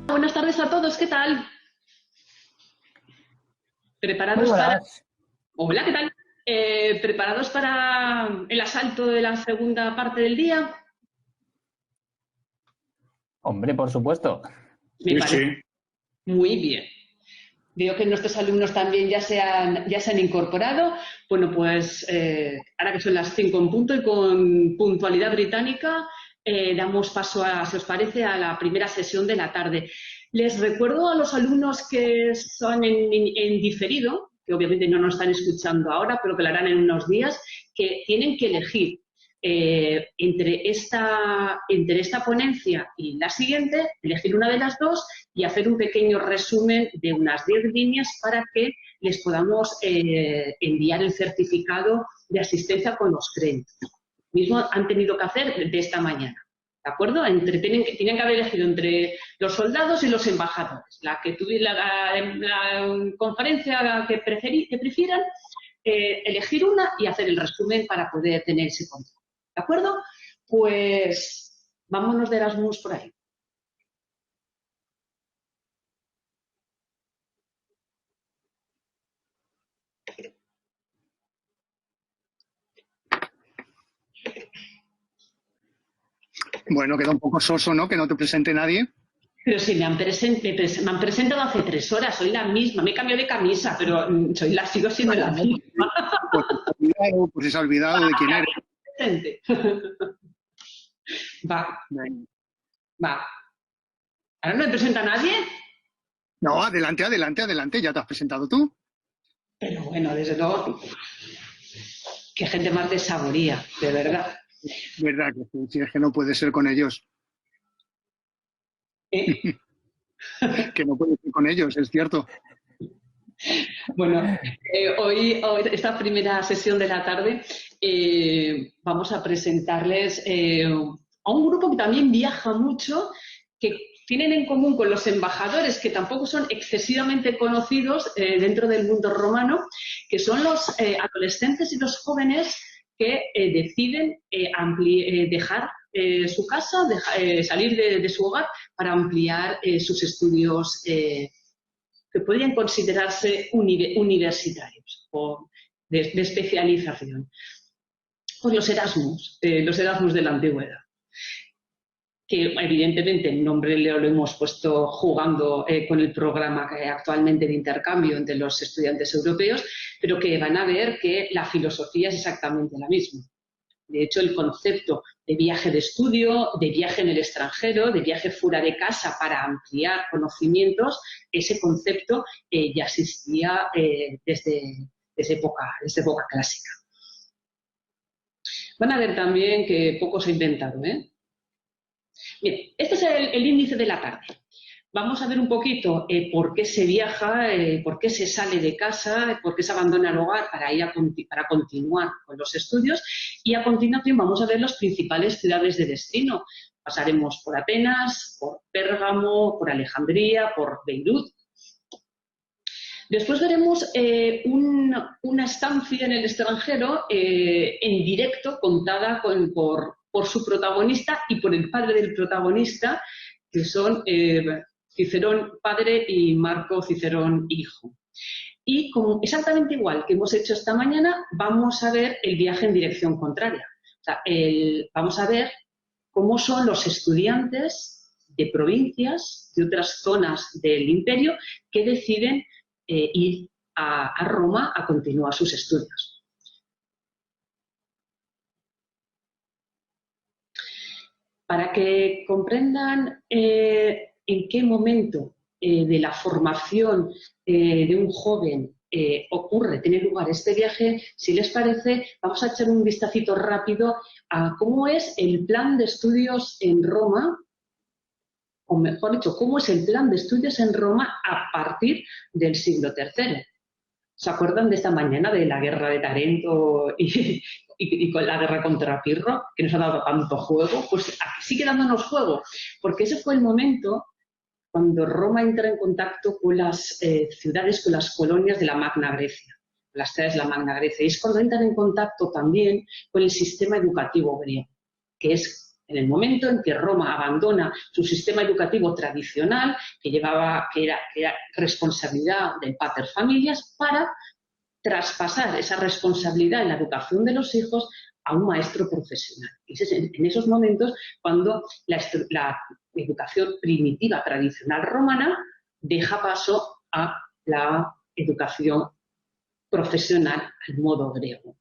Buenas tardes a todos, ¿qué tal? ¿Preparados Muy para...? buenas. Hola, ¿qué tal? ¿Preparados para el asalto de la segunda parte del día? Hombre, por supuesto. Me Sí, parece sí. muy bien. Veo que nuestros alumnos también ya se han incorporado. Bueno, pues ahora que son las 5 en punto y con puntualidad británica, damos paso a, si os parece, a la primera sesión de la tarde. Les recuerdo a los alumnos que son en diferido, que obviamente no nos están escuchando ahora, pero que lo harán en unos días, que tienen que elegir entre esta ponencia y la siguiente, elegir una de las dos y hacer un pequeño resumen de unas 10 líneas para que les podamos enviar el certificado de asistencia con los créditos. Mismo han tenido que hacer de esta mañana. ¿De acuerdo? Tienen que haber elegido entre los soldados y los embajadores. La conferencia que prefieran, elegir una y hacer el resumen para poder tener ese control. ¿De acuerdo? Pues vámonos de Erasmus por ahí. Bueno, queda un poco soso, ¿no? Que no te presente nadie. Pero sí, me han presentado hace 3 horas, soy la misma, me he cambiado de camisa, pero sigo siendo la misma. Pues se ha olvidado de quién eres. Va. ¿Ahora no me presenta nadie? No, adelante, adelante, adelante, ya te has presentado tú. Pero bueno, desde luego, qué gente más desaboría, de verdad. Verdad que sí, es que no puede ser con ellos. Que no puede ser con ellos, es cierto. Bueno, hoy, esta primera sesión de la tarde, vamos a presentarles a un grupo que también viaja mucho, que tienen en común con los embajadores, que tampoco son excesivamente conocidos dentro del mundo romano, que son los adolescentes y los jóvenes que deciden dejar su casa, salir de su hogar para ampliar sus estudios que podrían considerarse universitarios o de especialización. Pues los Erasmus de la antigüedad, que evidentemente el nombre lo hemos puesto jugando con el programa actualmente de intercambio entre los estudiantes europeos, pero que van a ver que la filosofía es exactamente la misma. De hecho, el concepto de viaje de estudio, de viaje en el extranjero, de viaje fuera de casa para ampliar conocimientos, ese concepto ya existía desde época clásica. Van a ver también que poco se ha inventado, ¿eh? Bien, este es el índice de la tarde. Vamos a ver un poquito por qué se viaja, por qué se sale de casa, por qué se abandona el hogar para continuar con los estudios, y a continuación vamos a ver las principales ciudades de destino. Pasaremos por Atenas, por Pérgamo, por Alejandría, por Beirut. Después veremos una estancia en el extranjero en directo, contada por su protagonista y por el padre del protagonista, que son Cicerón padre y Marco Cicerón hijo. Y exactamente igual que hemos hecho esta mañana, vamos a ver el viaje en dirección contraria. O sea, vamos a ver cómo son los estudiantes de provincias, de otras zonas del imperio, que deciden ir a Roma a continuar sus estudios. Para que comprendan en qué momento de la formación de un joven tiene lugar este viaje, si les parece, vamos a echar un vistacito rápido a cómo es el plan de estudios en Roma, o mejor dicho, cómo es el plan de estudios en Roma a partir del siglo III. ¿Se acuerdan de esta mañana de la guerra de Tarento y con la guerra contra Pirro, que nos ha dado tanto juego? Pues sigue dándonos juego, porque ese fue el momento cuando Roma entra en contacto con las ciudades, con las colonias de la Magna Grecia, las ciudades de la Magna Grecia. Y es cuando entran en contacto también con el sistema educativo griego, que es en el momento en que Roma abandona su sistema educativo tradicional, que era responsabilidad del pater familias, para traspasar esa responsabilidad en la educación de los hijos a un maestro profesional. Y es en esos momentos cuando la educación primitiva tradicional romana deja paso a la educación profesional al modo griego.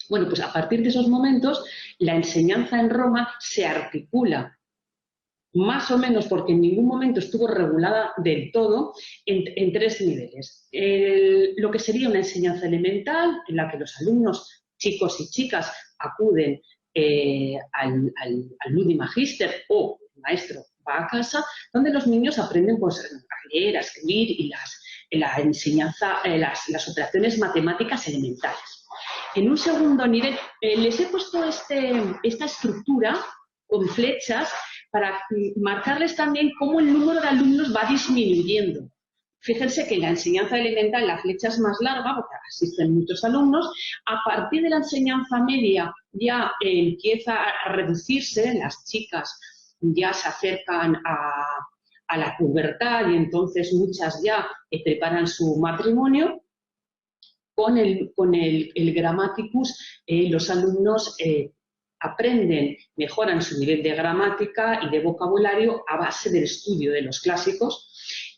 Bueno, pues a partir de esos momentos la enseñanza en Roma se articula más o menos, porque en ningún momento estuvo regulada del todo, en 3 niveles. Lo que sería una enseñanza elemental, en la que los alumnos, chicos y chicas, acuden al Ludi Magister o el maestro va a casa, donde los niños aprenden pues, a leer, a escribir y la enseñanza, las operaciones matemáticas elementales. En un segundo nivel, les he puesto esta estructura con flechas para marcarles también cómo el número de alumnos va disminuyendo. Fíjense que en la enseñanza elemental la flecha es más larga porque asisten muchos alumnos. A partir de la enseñanza media ya empieza a reducirse, las chicas ya se acercan a la pubertad y entonces muchas ya preparan su matrimonio. Con el Grammaticus los alumnos aprenden, mejoran su nivel de gramática y de vocabulario a base del estudio de los clásicos.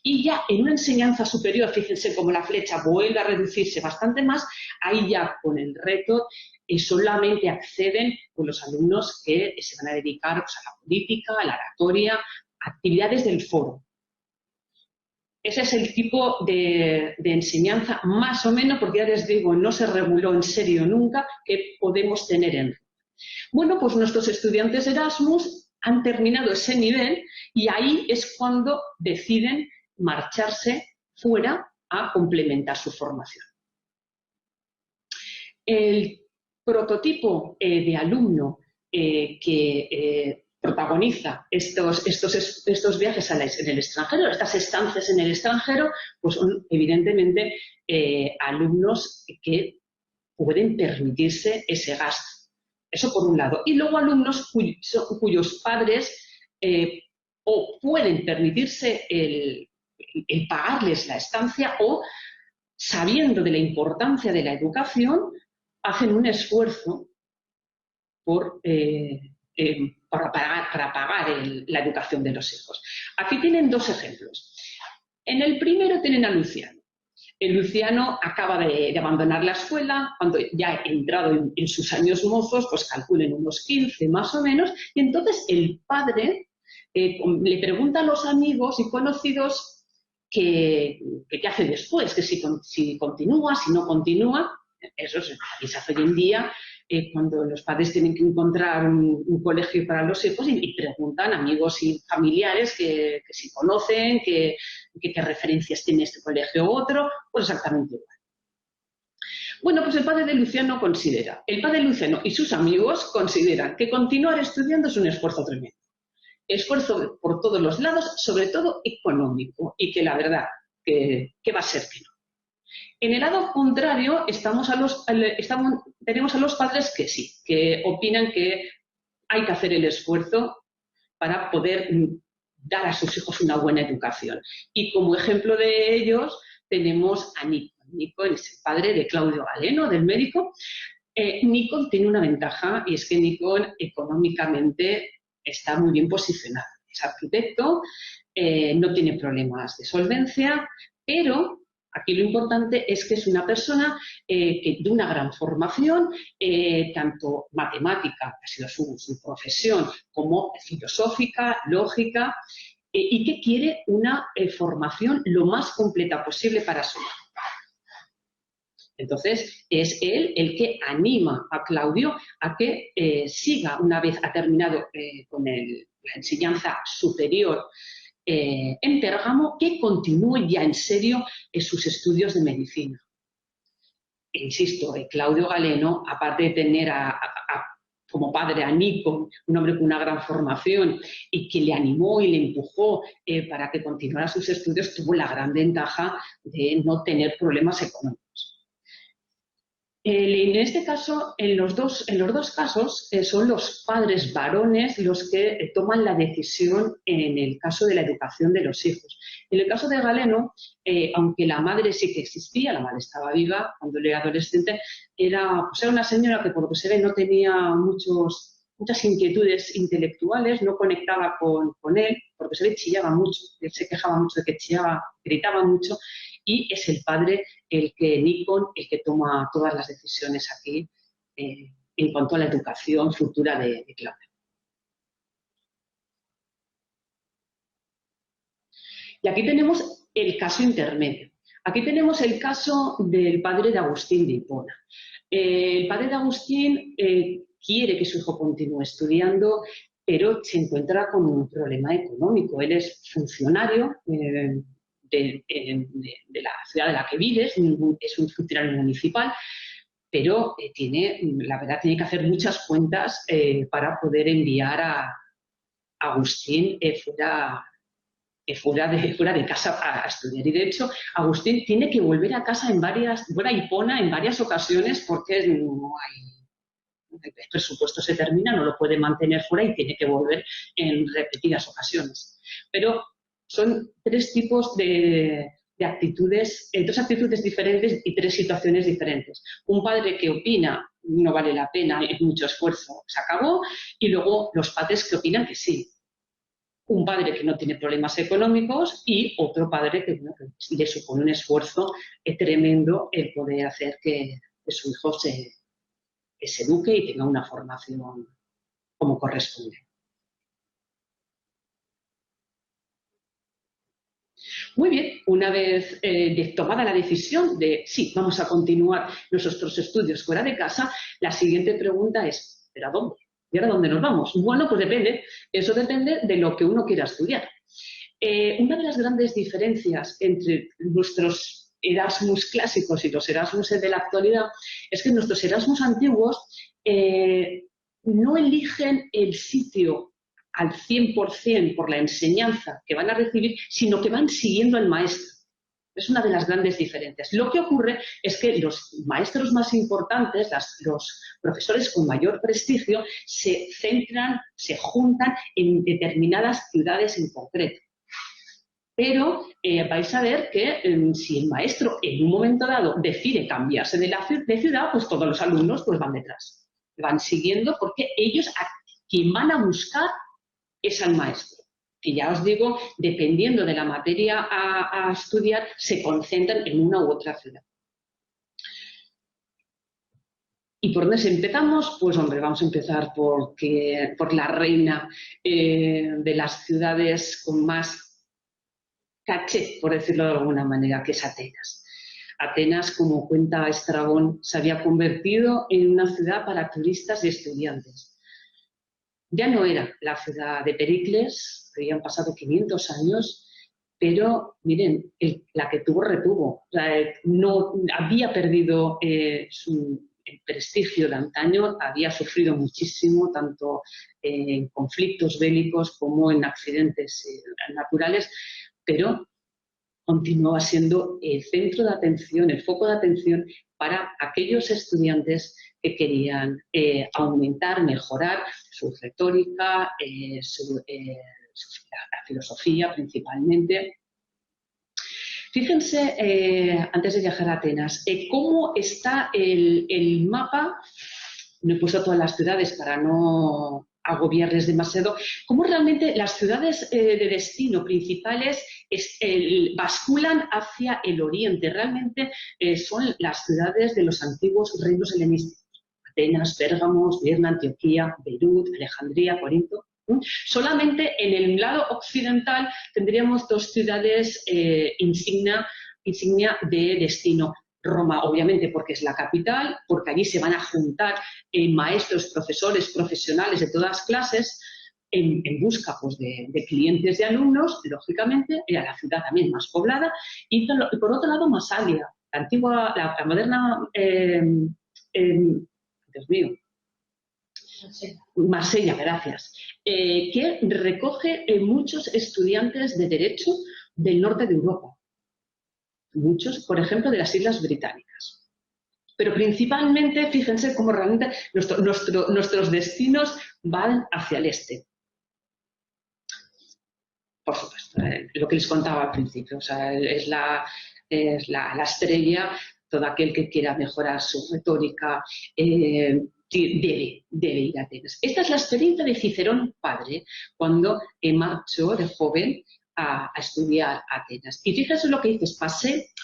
Y ya en una enseñanza superior, fíjense cómo la flecha vuelve a reducirse bastante más, ahí ya con el reto solamente acceden pues, los alumnos que se van a dedicar pues, a la política, a la oratoria, actividades del foro. Ese es el tipo de enseñanza, más o menos, porque ya les digo, no se reguló en serio nunca, que podemos tener en. Bueno, pues nuestros estudiantes Erasmus han terminado ese nivel y ahí es cuando deciden marcharse fuera a complementar su formación. El prototipo de alumno que protagoniza estos viajes en el extranjero, estas estancias en el extranjero, pues son evidentemente alumnos que pueden permitirse ese gasto. Eso por un lado. Y luego alumnos cuyos padres o pueden permitirse el pagarles la estancia o, sabiendo de la importancia de la educación, hacen un esfuerzo para pagar la educación de los hijos. Aquí tienen 2 ejemplos. En el primero tienen a Luciano. El Luciano acaba de abandonar la escuela, cuando ya ha entrado en sus años mozos, pues calculen unos 15 más o menos, y entonces el padre le pregunta a los amigos y conocidos qué hace después, que si continúa, si no continúa. Eso se hace hoy en día cuando los padres tienen que encontrar un colegio para los hijos y preguntan a amigos y familiares que si conocen, qué referencias tiene este colegio u otro, pues exactamente igual. Bueno, pues el padre de Luciano y sus amigos consideran que continuar estudiando es un esfuerzo tremendo. Esfuerzo por todos los lados, sobre todo económico, y que la verdad que va a ser que no. En el lado contrario, tenemos a los padres que sí, que opinan que hay que hacer el esfuerzo para poder dar a sus hijos una buena educación. Y como ejemplo de ellos tenemos a Nico. Nico es el padre de Claudio Galeno, del médico. Nico tiene una ventaja y es que Nico económicamente está muy bien posicionado. Es arquitecto, no tiene problemas de solvencia, pero aquí lo importante es que es una persona de una gran formación, tanto matemática, que ha sido su profesión, como filosófica, lógica, y que quiere una formación lo más completa posible para su hijo. Entonces, es él el que anima a Claudio a que siga, una vez ha terminado con la enseñanza superior en Pérgamo, que continúe ya en serio sus estudios de medicina. E insisto, Claudio Galeno, aparte de tener como padre a Nico, un hombre con una gran formación y que le animó y le empujó para que continuara sus estudios, tuvo la gran ventaja de no tener problemas económicos. En este caso, en los dos casos, son los padres varones los que toman la decisión en el caso de la educación de los hijos. En el caso de Galeno, aunque la madre sí que existía, la madre estaba viva cuando él era adolescente, era una señora que por lo que se ve no tenía muchas inquietudes intelectuales, no conectaba con él, porque se ve chillaba mucho, él se quejaba mucho de que chillaba, gritaba mucho, y es el padre Nikon, el que toma todas las decisiones aquí en cuanto a la educación futura de Claudia. Y aquí tenemos el caso intermedio. Aquí tenemos el caso del padre de Agustín de Hipona. El padre de Agustín quiere que su hijo continúe estudiando, pero se encuentra con un problema económico. Él es funcionario de la ciudad de la que vive, es un funcionario municipal, pero la verdad tiene que hacer muchas cuentas para poder enviar a Agustín fuera de casa a estudiar. Y de hecho, Agustín tiene que volver a casa a Hipona en varias ocasiones porque el presupuesto se termina, no lo puede mantener fuera y tiene que volver en repetidas ocasiones. Pero son tres tipos de actitudes, dos actitudes diferentes y tres situaciones diferentes. Un padre que opina no vale la pena, es mucho esfuerzo, se acabó, y luego los padres que opinan que sí. Un padre que no tiene problemas económicos y otro padre que le supone un esfuerzo tremendo el poder hacer que su hijo se eduque y tenga una formación como corresponde. Muy bien, una vez tomada la decisión de sí, vamos a continuar nuestros estudios fuera de casa, la siguiente pregunta es, ¿pero a dónde? ¿Y ahora dónde nos vamos? Bueno, pues depende, eso depende de lo que uno quiera estudiar. Una de las grandes diferencias entre nuestros Erasmus clásicos y los Erasmus de la actualidad es que nuestros Erasmus antiguos no eligen el sitio al 100% por la enseñanza que van a recibir, sino que van siguiendo al maestro. Es una de las grandes diferencias. Lo que ocurre es que los maestros más importantes, los profesores con mayor prestigio, se centran, se juntan en determinadas ciudades en concreto. Pero vais a ver que si el maestro en un momento dado decide cambiarse de ciudad, pues todos los alumnos pues van detrás. Van siguiendo porque ellos a quien van a buscar es al maestro. Que ya os digo, dependiendo de la materia a estudiar, se concentran en una u otra ciudad. ¿Y por dónde empezamos? Pues hombre, vamos a empezar por la reina de las ciudades con más caché, por decirlo de alguna manera, que es Atenas. Atenas, como cuenta Estrabón, se había convertido en una ciudad para turistas y estudiantes. Ya no era la ciudad de Pericles, habían pasado 500 años, pero miren, la que tuvo retuvo. No había perdido el prestigio de antaño, había sufrido muchísimo, tanto en conflictos bélicos como en accidentes naturales, pero continúa siendo el centro de atención, el foco de atención para aquellos estudiantes que querían aumentar, mejorar su retórica, la filosofía principalmente. Fíjense, antes de viajar a Atenas, cómo está el mapa. No he puesto todas las ciudades para no agobiarles demasiado, cómo realmente las ciudades de destino principales basculan hacia el oriente. Realmente son las ciudades de los antiguos reinos helenísticos. Atenas, Pérgamo, Esmirna, Antioquía, Beirut, Alejandría, Corinto. Solamente en el lado occidental tendríamos dos ciudades insignia de destino. Roma, obviamente, porque es la capital, porque allí se van a juntar maestros, profesores, profesionales de todas clases en busca pues, de clientes, de alumnos, lógicamente, era la ciudad también más poblada, y por otro lado, Massalia, la moderna, Dios mío, Marsella, gracias, que recoge muchos estudiantes de Derecho del norte de Europa. Muchos, por ejemplo, de las Islas Británicas. Pero principalmente, fíjense cómo realmente nuestros destinos van hacia el este. Por supuesto, lo que les contaba al principio, o sea, es la estrella, todo aquel que quiera mejorar su retórica debe ir a Atenas. Esta es la experiencia de Cicerón padre, cuando marchó de joven a estudiar a Atenas. Y fíjense lo que dices,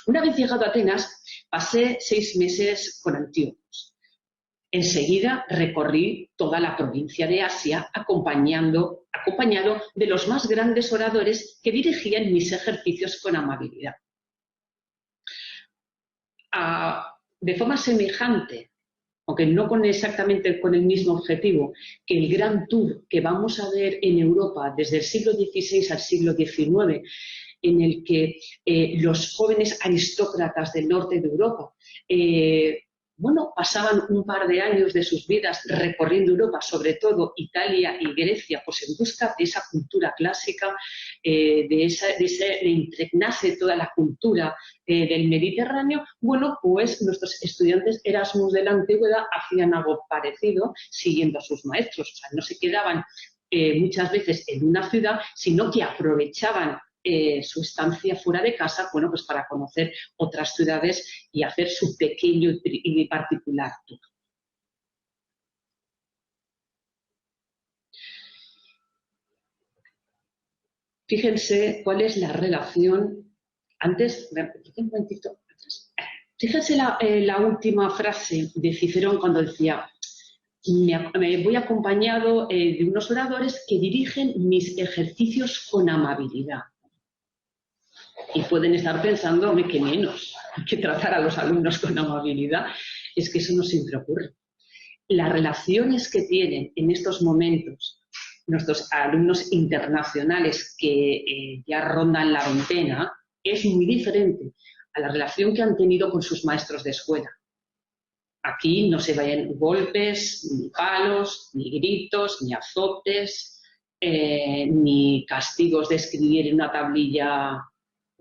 una vez llegado a Atenas, pasé 6 meses con Antíoco. Enseguida recorrí toda la provincia de Asia acompañado de los más grandes oradores que dirigían mis ejercicios con amabilidad. De forma semejante, aunque no exactamente con el mismo objetivo, que el gran tour que vamos a ver en Europa desde el siglo XVI al siglo XIX, en el que los jóvenes aristócratas del norte de Europa pasaban un par de años de sus vidas recorriendo Europa, sobre todo Italia y Grecia, pues en busca de esa cultura clásica, de impregnarse toda la cultura del Mediterráneo. Bueno, pues nuestros estudiantes Erasmus de la antigüedad hacían algo parecido siguiendo a sus maestros. O sea, no se quedaban muchas veces en una ciudad, sino que aprovechaban su estancia fuera de casa, bueno, pues para conocer otras ciudades y hacer su pequeño y particular tour. Fíjense cuál es la relación. Fíjense la última frase de Cicerón cuando decía: me voy acompañado de unos oradores que dirigen mis ejercicios con amabilidad. Y pueden estar pensando que menos que tratar a los alumnos con amabilidad. Es que eso no siempre ocurre. Las relaciones que tienen en estos momentos nuestros alumnos internacionales que ya rondan la veintena es muy diferente a la relación que han tenido con sus maestros de escuela. Aquí no se vayan golpes, ni palos, ni gritos, ni azotes, ni castigos de escribir en una tablilla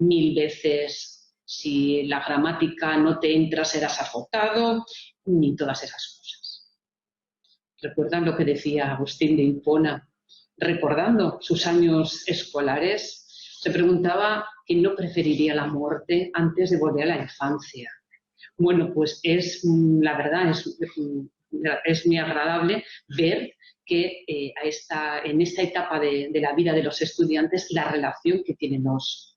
1000 veces, si la gramática no te entra serás azotado, ni todas esas cosas. ¿Recuerdan lo que decía Agustín de Hipona? Recordando sus años escolares, se preguntaba quién no preferiría la muerte antes de volver a la infancia. Bueno, pues la verdad es muy agradable ver que en esta etapa de la vida de los estudiantes la relación que tienen los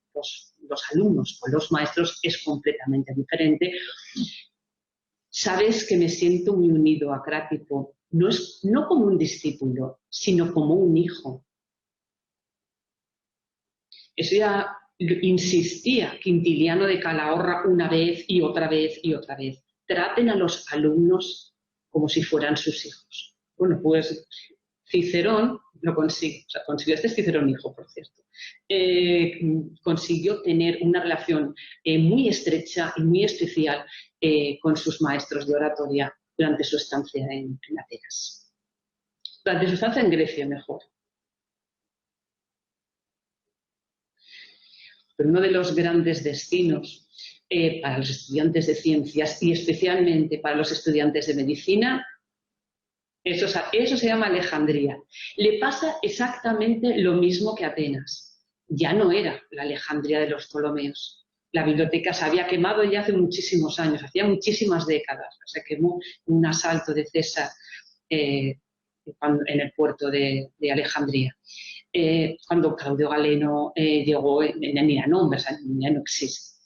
alumnos con los maestros es completamente diferente. Sabes que me siento muy unido a Crático, no como un discípulo, sino como un hijo. Eso ya insistía Quintiliano de Calahorra una vez y otra vez y otra vez. Traten a los alumnos como si fueran sus hijos. Bueno, pues Cicerón lo consiguió, este es Cicerón hijo, por cierto, consiguió tener una relación muy estrecha y muy especial con sus maestros de oratoria durante su estancia en Atenas. Durante su estancia en Grecia, mejor. Pero uno de los grandes destinos para los estudiantes de ciencias y especialmente para los estudiantes de medicina, eso se llama Alejandría. Le pasa exactamente lo mismo que Atenas. Ya no era la Alejandría de los Ptolomeos. La biblioteca se había quemado ya hace muchísimos años, hacía muchísimas décadas. Se quemó un asalto de César en el puerto de Alejandría. Cuando Claudio Galeno llegó, ni la nombre, o sea, ya no existe.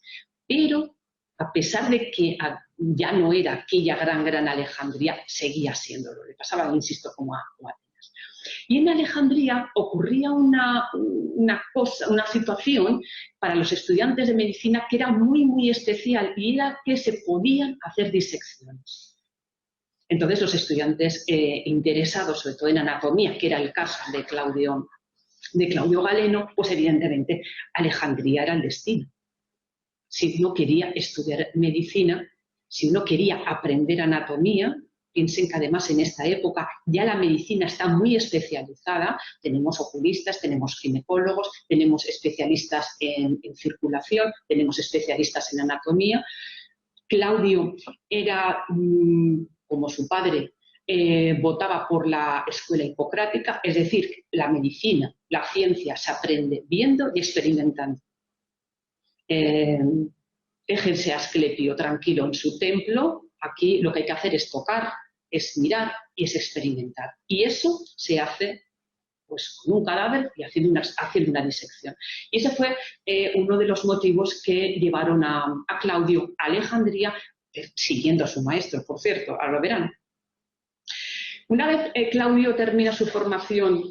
Pero a pesar de que ya no era aquella gran Alejandría, seguía siéndolo. Le pasaba, insisto, como a Atenas. Y en Alejandría ocurría una situación para los estudiantes de medicina que era muy, muy especial, y era que se podían hacer disecciones. Entonces los estudiantes interesados, sobre todo en anatomía, que era el caso de Claudio Galeno, pues evidentemente Alejandría era el destino. Si uno quería estudiar medicina, si uno quería aprender anatomía, piensen que además en esta época ya la medicina está muy especializada, tenemos oculistas, tenemos ginecólogos, tenemos especialistas en circulación, tenemos especialistas en anatomía. Claudio era, como su padre, votaba por la escuela hipocrática, es decir, la medicina, la ciencia se aprende viendo y experimentando. Déjense a Asclepio tranquilo en su templo, aquí lo que hay que hacer es tocar, es mirar y es experimentar. Y eso se hace pues con un cadáver y haciendo una disección. Y ese fue uno de los motivos que llevaron a Claudio a Alejandría, siguiendo a su maestro, por cierto, ahora lo verán. Una vez Claudio termina su formación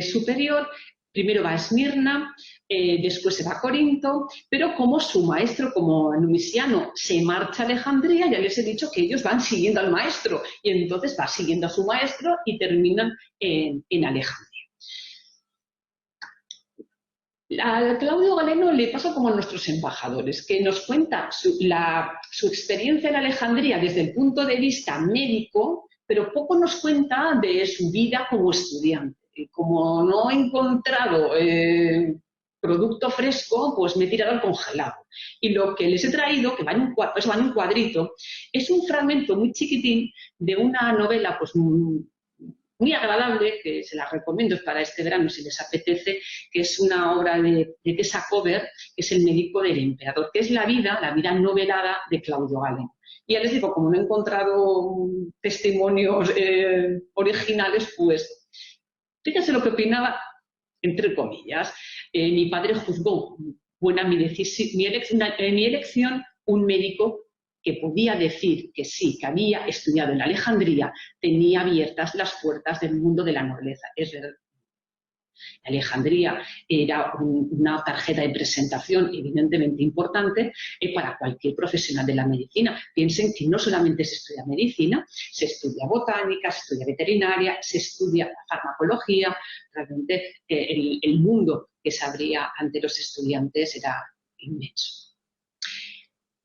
superior, primero va a Esmirna, después se va a Corinto, pero como su maestro, como numisiano, se marcha a Alejandría, ya les he dicho que ellos van siguiendo al maestro, y entonces va siguiendo a su maestro y terminan en Alejandría. A Claudio Galeno le pasa como a nuestros embajadores, que nos cuenta su experiencia en Alejandría desde el punto de vista médico, pero poco nos cuenta de su vida como estudiante. Y como no he encontrado producto fresco, pues me he tirado al congelado. Y lo que les he traído, que va en un cuadrito, es un fragmento muy chiquitín de una novela pues muy agradable, que se la recomiendo para este verano si les apetece, que es una obra de Tessa Cover, que es El médico del emperador, que es la vida novelada de Claudio Galeno. Y ya les digo, como no he encontrado testimonios originales, pues fíjense lo que opinaba, entre comillas. Mi padre juzgó buena mi elección un médico que podía decir que sí, que había estudiado en Alejandría, tenía abiertas las puertas del mundo de la nobleza. Es verdad. Alejandría era una tarjeta de presentación evidentemente importante para cualquier profesional de la medicina. Piensen que no solamente se estudia medicina, se estudia botánica, se estudia veterinaria, se estudia farmacología. Realmente el mundo que se abría ante los estudiantes era inmenso.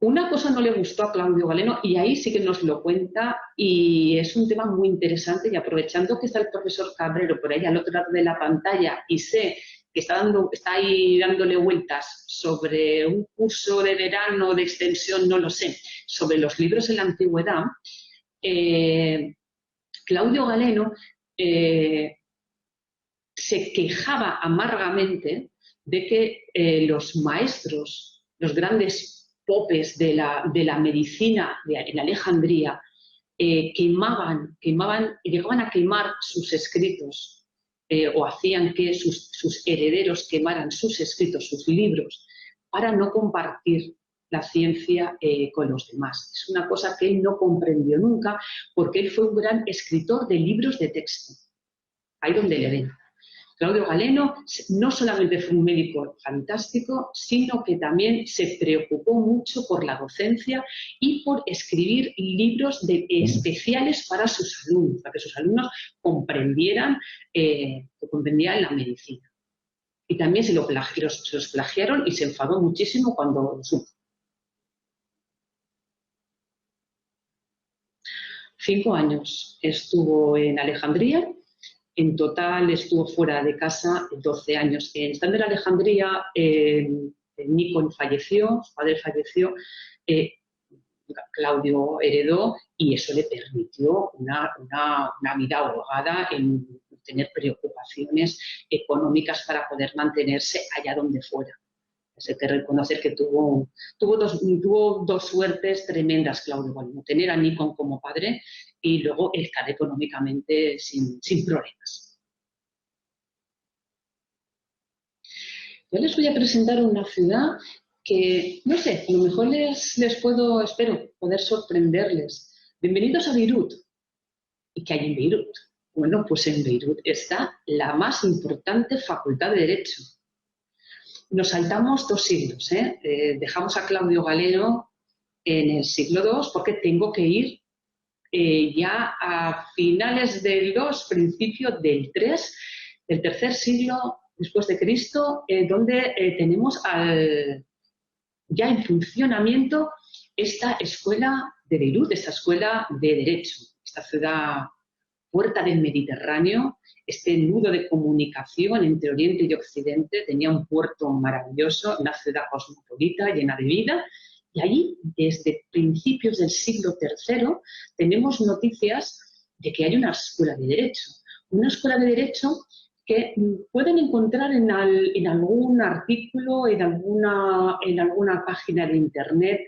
Una cosa no le gustó a Claudio Galeno y ahí sí que nos lo cuenta y es un tema muy interesante, y aprovechando que está el profesor Cabrero por ahí al otro lado de la pantalla y sé que está ahí dándole vueltas sobre un curso de verano de extensión, no lo sé, sobre los libros en la antigüedad, Claudio Galeno se quejaba amargamente de que los maestros, los grandes popes de la medicina en Alejandría, llegaban a quemar sus escritos o hacían que sus herederos quemaran sus escritos, sus libros, para no compartir la ciencia con los demás. Es una cosa que él no comprendió nunca, porque él fue un gran escritor de libros de texto. Ahí donde le ven. Claudio Galeno no solamente fue un médico fantástico, sino que también se preocupó mucho por la docencia y por escribir libros especiales para sus alumnos, para que sus alumnos comprendieran la medicina. Y también se los plagiaron y se enfadó muchísimo cuando lo supo. 5 años estuvo en Alejandría. En total estuvo fuera de casa 12 años. Estando en Alejandría, Nikon falleció, su padre falleció, Claudio heredó y eso le permitió una vida holgada en tener preocupaciones económicas para poder mantenerse allá donde fuera. Hay que reconocer que tuvo dos suertes tremendas, Claudio Galeno: tener a Nikon como padre y luego estar económicamente sin problemas. Yo les voy a presentar una ciudad que, no sé, a lo mejor espero poder sorprenderles. Bienvenidos a Beirut. ¿Y qué hay en Beirut? Bueno, pues en Beirut está la más importante facultad de Derecho. Nos saltamos 2 siglos, dejamos a Claudio Galeno en el siglo II porque tengo que ir ya a finales del 2, principio del 3, del tercer siglo después de Cristo, donde tenemos ya en funcionamiento esta escuela de Beirut, esta escuela de Derecho, esta ciudad puerta del Mediterráneo, este nudo de comunicación entre Oriente y Occidente. Tenía un puerto maravilloso, una ciudad cosmopolita, llena de vida, Y allí, desde principios del siglo III, tenemos noticias de que hay una escuela de Derecho. Una escuela de Derecho que pueden encontrar en algún artículo, en alguna página de Internet,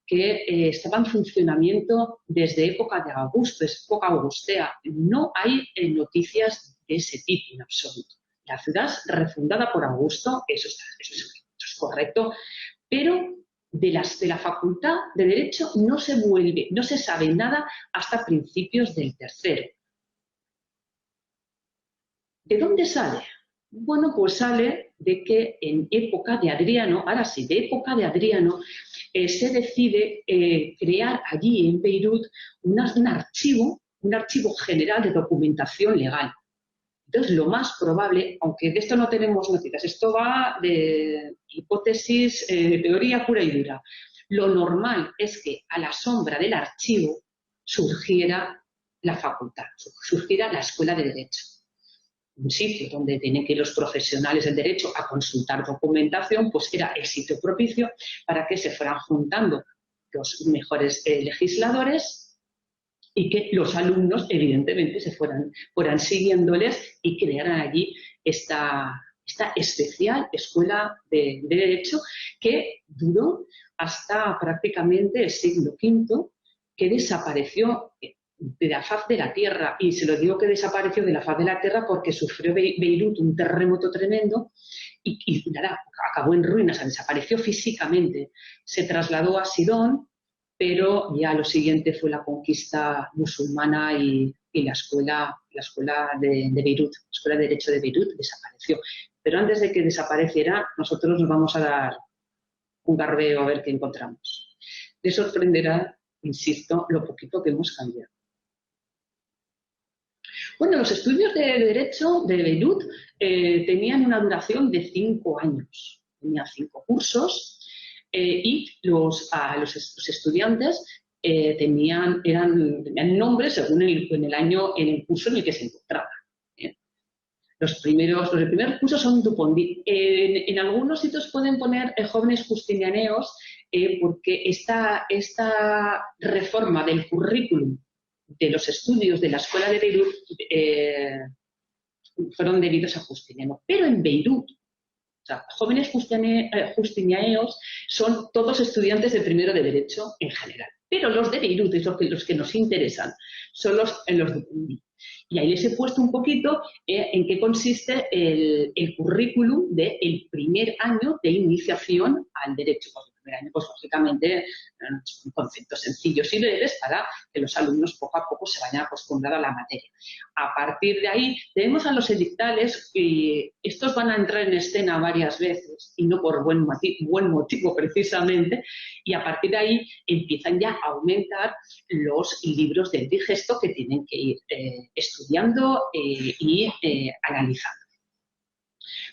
que estaba en funcionamiento desde época de Augusto, es época augustea. No hay noticias de ese tipo en absoluto. La ciudad refundada por Augusto, eso es correcto, pero de la Facultad de Derecho no se sabe nada hasta principios del tercero. ¿De dónde sale? Bueno, pues sale de que en época de Adriano, ahora sí, de época de Adriano, se decide crear allí en Beirut un archivo general de documentación legal. Entonces, lo más probable, aunque de esto no tenemos noticias, esto va de hipótesis, teoría pura y dura. Lo normal es que a la sombra del archivo surgiera la facultad, surgiera la escuela de Derecho. Un sitio donde tienen que ir los profesionales del derecho a consultar documentación, pues era el sitio propicio para que se fueran juntando los mejores legisladores y que los alumnos, evidentemente, se fueran siguiéndoles y crearan allí esta especial escuela de derecho que duró hasta prácticamente el siglo V, que desapareció de la faz de la tierra, y se lo digo que desapareció de la faz de la tierra porque sufrió Beirut un terremoto tremendo y nada, acabó en ruinas, desapareció físicamente. Se trasladó a Sidón, pero ya lo siguiente fue la conquista musulmana y la escuela de Beirut, la escuela de Derecho de Beirut desapareció. Pero antes de que desapareciera, nosotros nos vamos a dar un garbeo a ver qué encontramos. Les sorprenderá, insisto, lo poquito que hemos cambiado. Bueno, los estudios de Derecho de Beirut tenían una duración de 5 años. Tenía 5 cursos y los estudiantes tenían nombres según en el curso en el que se encontraban. Los primeros cursos son Dupondi. En algunos sitios pueden poner jóvenes justinianeos porque esta reforma del currículum de los estudios de la escuela de Beirut fueron debidos a Justiniano. Pero en Beirut, o sea, jóvenes justinianeos son todos estudiantes de primero de Derecho en general. Pero los de Beirut, es los que nos interesan, son los de Pundi. Y ahí les he puesto un poquito en qué consiste el currículum del primer año de iniciación al derecho. Pues el primer año, pues lógicamente, son conceptos sencillos y breves para que los alumnos poco a poco se vayan acostumbrando a la materia. A partir de ahí, tenemos a los edictales, y estos van a entrar en escena varias veces, y no por buen motivo precisamente, y a partir de ahí empiezan ya a aumentar los libros del digesto que tienen que ir estudiando y analizando.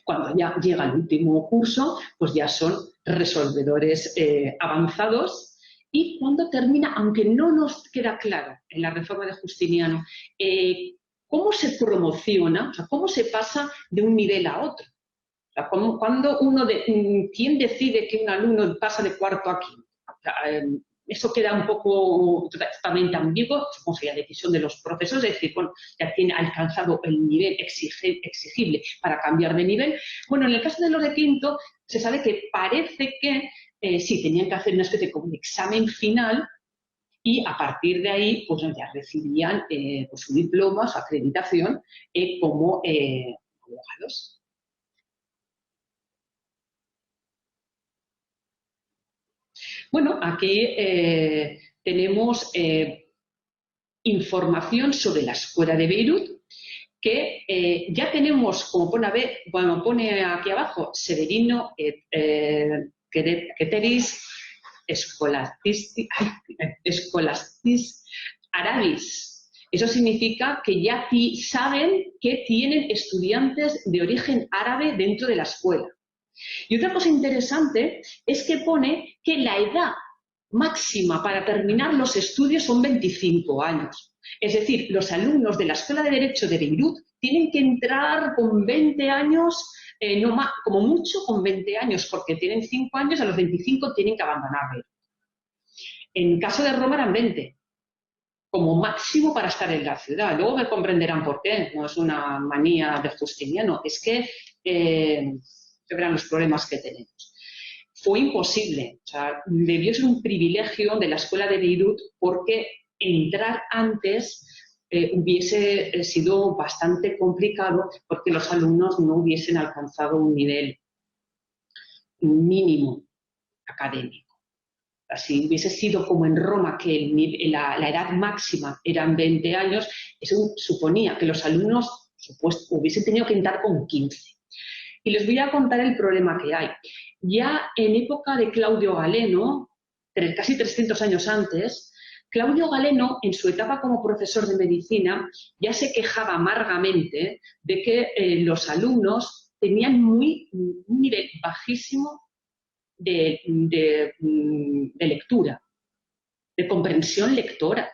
Cuando ya llega el último curso, pues ya son resolvedores avanzados, y cuando termina, aunque no nos queda claro en la reforma de Justiniano, cómo se promociona, o sea, cómo se pasa de un nivel a otro. O sea, ¿quién decide que un alumno pasa de cuarto a quinto? O sea, eso queda un poco totalmente ambiguo, como sería decisión de los profesores, es decir, bueno, ya tiene alcanzado el nivel exigible para cambiar de nivel. Bueno, en el caso de los de quinto, se sabe que parece que sí, tenían que hacer una especie como de examen final, y a partir de ahí pues ya recibían pues, su diploma, su acreditación como abogados. Bueno, aquí tenemos información sobre la escuela de Beirut, que ya tenemos, como pone aquí abajo, Severino Keteris Scholastis Arabis. Eso significa que ya saben que tienen estudiantes de origen árabe dentro de la escuela. Y otra cosa interesante es que pone que la edad máxima para terminar los estudios son 25 años. Es decir, los alumnos de la Escuela de Derecho de Beirut tienen que entrar con 20 años, no más, como mucho con 20 años, porque tienen 5 años, a los 25 tienen que abandonar Beirut. En caso de Roma eran 20, como máximo para estar en la ciudad. Luego me comprenderán por qué, no es una manía de Justiniano, es que verán los problemas que tenemos. Fue imposible, o sea, debió ser un privilegio de la escuela de Beirut porque entrar antes hubiese sido bastante complicado porque los alumnos no hubiesen alcanzado un nivel mínimo académico. Si hubiese sido como en Roma, que la edad máxima eran 20 años, eso suponía que los alumnos hubiesen tenido que entrar con 15. Y les voy a contar el problema que hay. Ya en época de Claudio Galeno, casi 300 años antes, Claudio Galeno, en su etapa como profesor de medicina, ya se quejaba amargamente de que los alumnos tenían un nivel bajísimo de lectura, de comprensión lectora.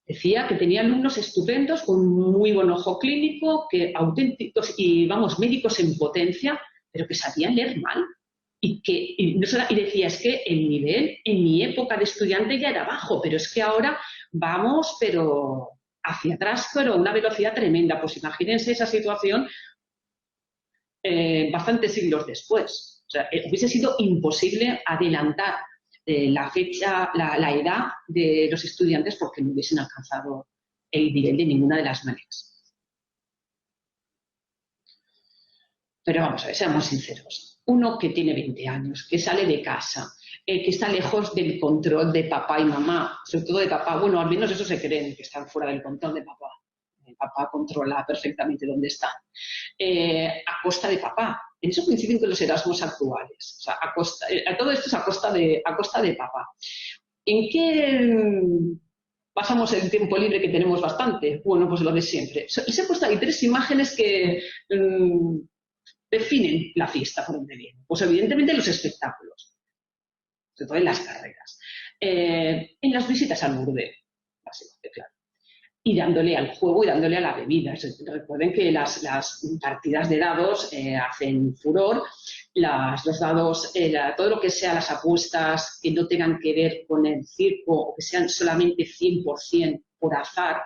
Decía que tenía alumnos estupendos con muy buen ojo clínico, que auténticos y, vamos, médicos en potencia, pero que sabían leer mal. Y decía, es que el nivel en mi época de estudiante ya era bajo, pero es que ahora vamos, pero hacia atrás, pero a una velocidad tremenda. Pues imagínense esa situación bastantes siglos después. O sea, hubiese sido imposible adelantar la fecha, la edad de los estudiantes porque no hubiesen alcanzado el nivel de ninguna de las maneras. Pero vamos a ver, seamos sinceros. Uno que tiene 20 años, que sale de casa, que está lejos del control de papá y mamá, sobre todo de papá, bueno, al menos eso se creen, que están fuera del control de papá. El papá controla perfectamente dónde está. A costa de papá. En eso coinciden con los Erasmus actuales. O sea, todo esto es a costa de papá. ¿En qué pasamos el tiempo libre que tenemos bastante? Bueno, pues lo de siempre. Les he puesto ahí 3 imágenes que definen la fiesta por donde viene. Pues evidentemente los espectáculos, sobre todo en las carreras. En las visitas al burdel, básicamente, claro. Y dándole al juego y dándole a la bebida. Recuerden que las partidas de dados hacen furor, los dados, todo lo que sea las apuestas que no tengan que ver con el circo o que sean solamente 100% por azar,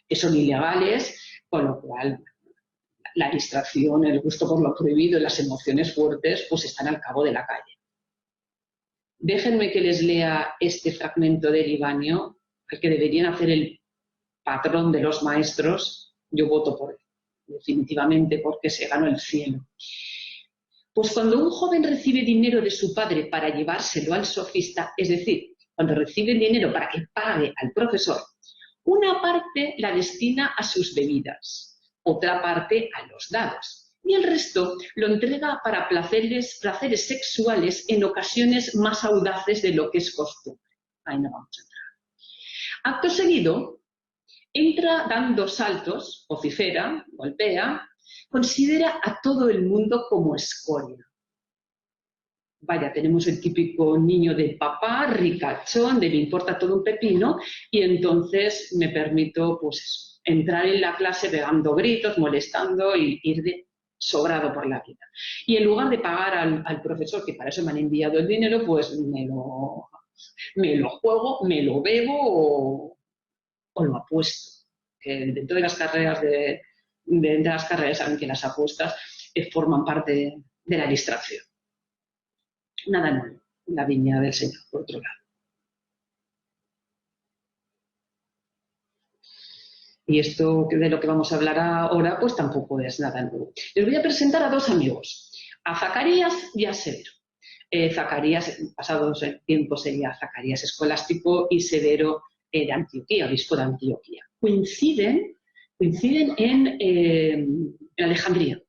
que son ilegales, con lo cual la distracción, el gusto por lo prohibido y las emociones fuertes pues están al cabo de la calle. Déjenme que les lea este fragmento de Libanio, al que deberían hacer el patrón de los maestros. Yo voto por él, definitivamente, porque se ganó el cielo. Pues cuando un joven recibe dinero de su padre para llevárselo al sofista, es decir, cuando recibe dinero para que pague al profesor, una parte la destina a sus bebidas, otra parte a los dados, y el resto lo entrega para placeres sexuales en ocasiones más audaces de lo que es costumbre. Ahí no vamos a entrar. Acto seguido, entra dando saltos, vocifera, golpea, considera a todo el mundo como escoria. Vaya, tenemos el típico niño de papá, ricachón, de me importa todo un pepino, y entonces me permito, pues eso, entrar en la clase pegando gritos, molestando y ir sobrado por la vida. Y en lugar de pagar al profesor, que para eso me han enviado el dinero, pues me lo juego, me lo bebo o lo apuesto. Que dentro de las carreras saben que las apuestas forman parte de la distracción. Nada nuevo, la viña del Señor, por otro lado. Y esto de lo que vamos a hablar ahora, pues tampoco es nada nuevo. Les voy a presentar a 2 amigos, a Zacarías y a Severo. Zacarías, en pasados tiempos sería Zacarías escolástico y Severo de Antioquía, obispo de Antioquía. Coinciden en Alejandría.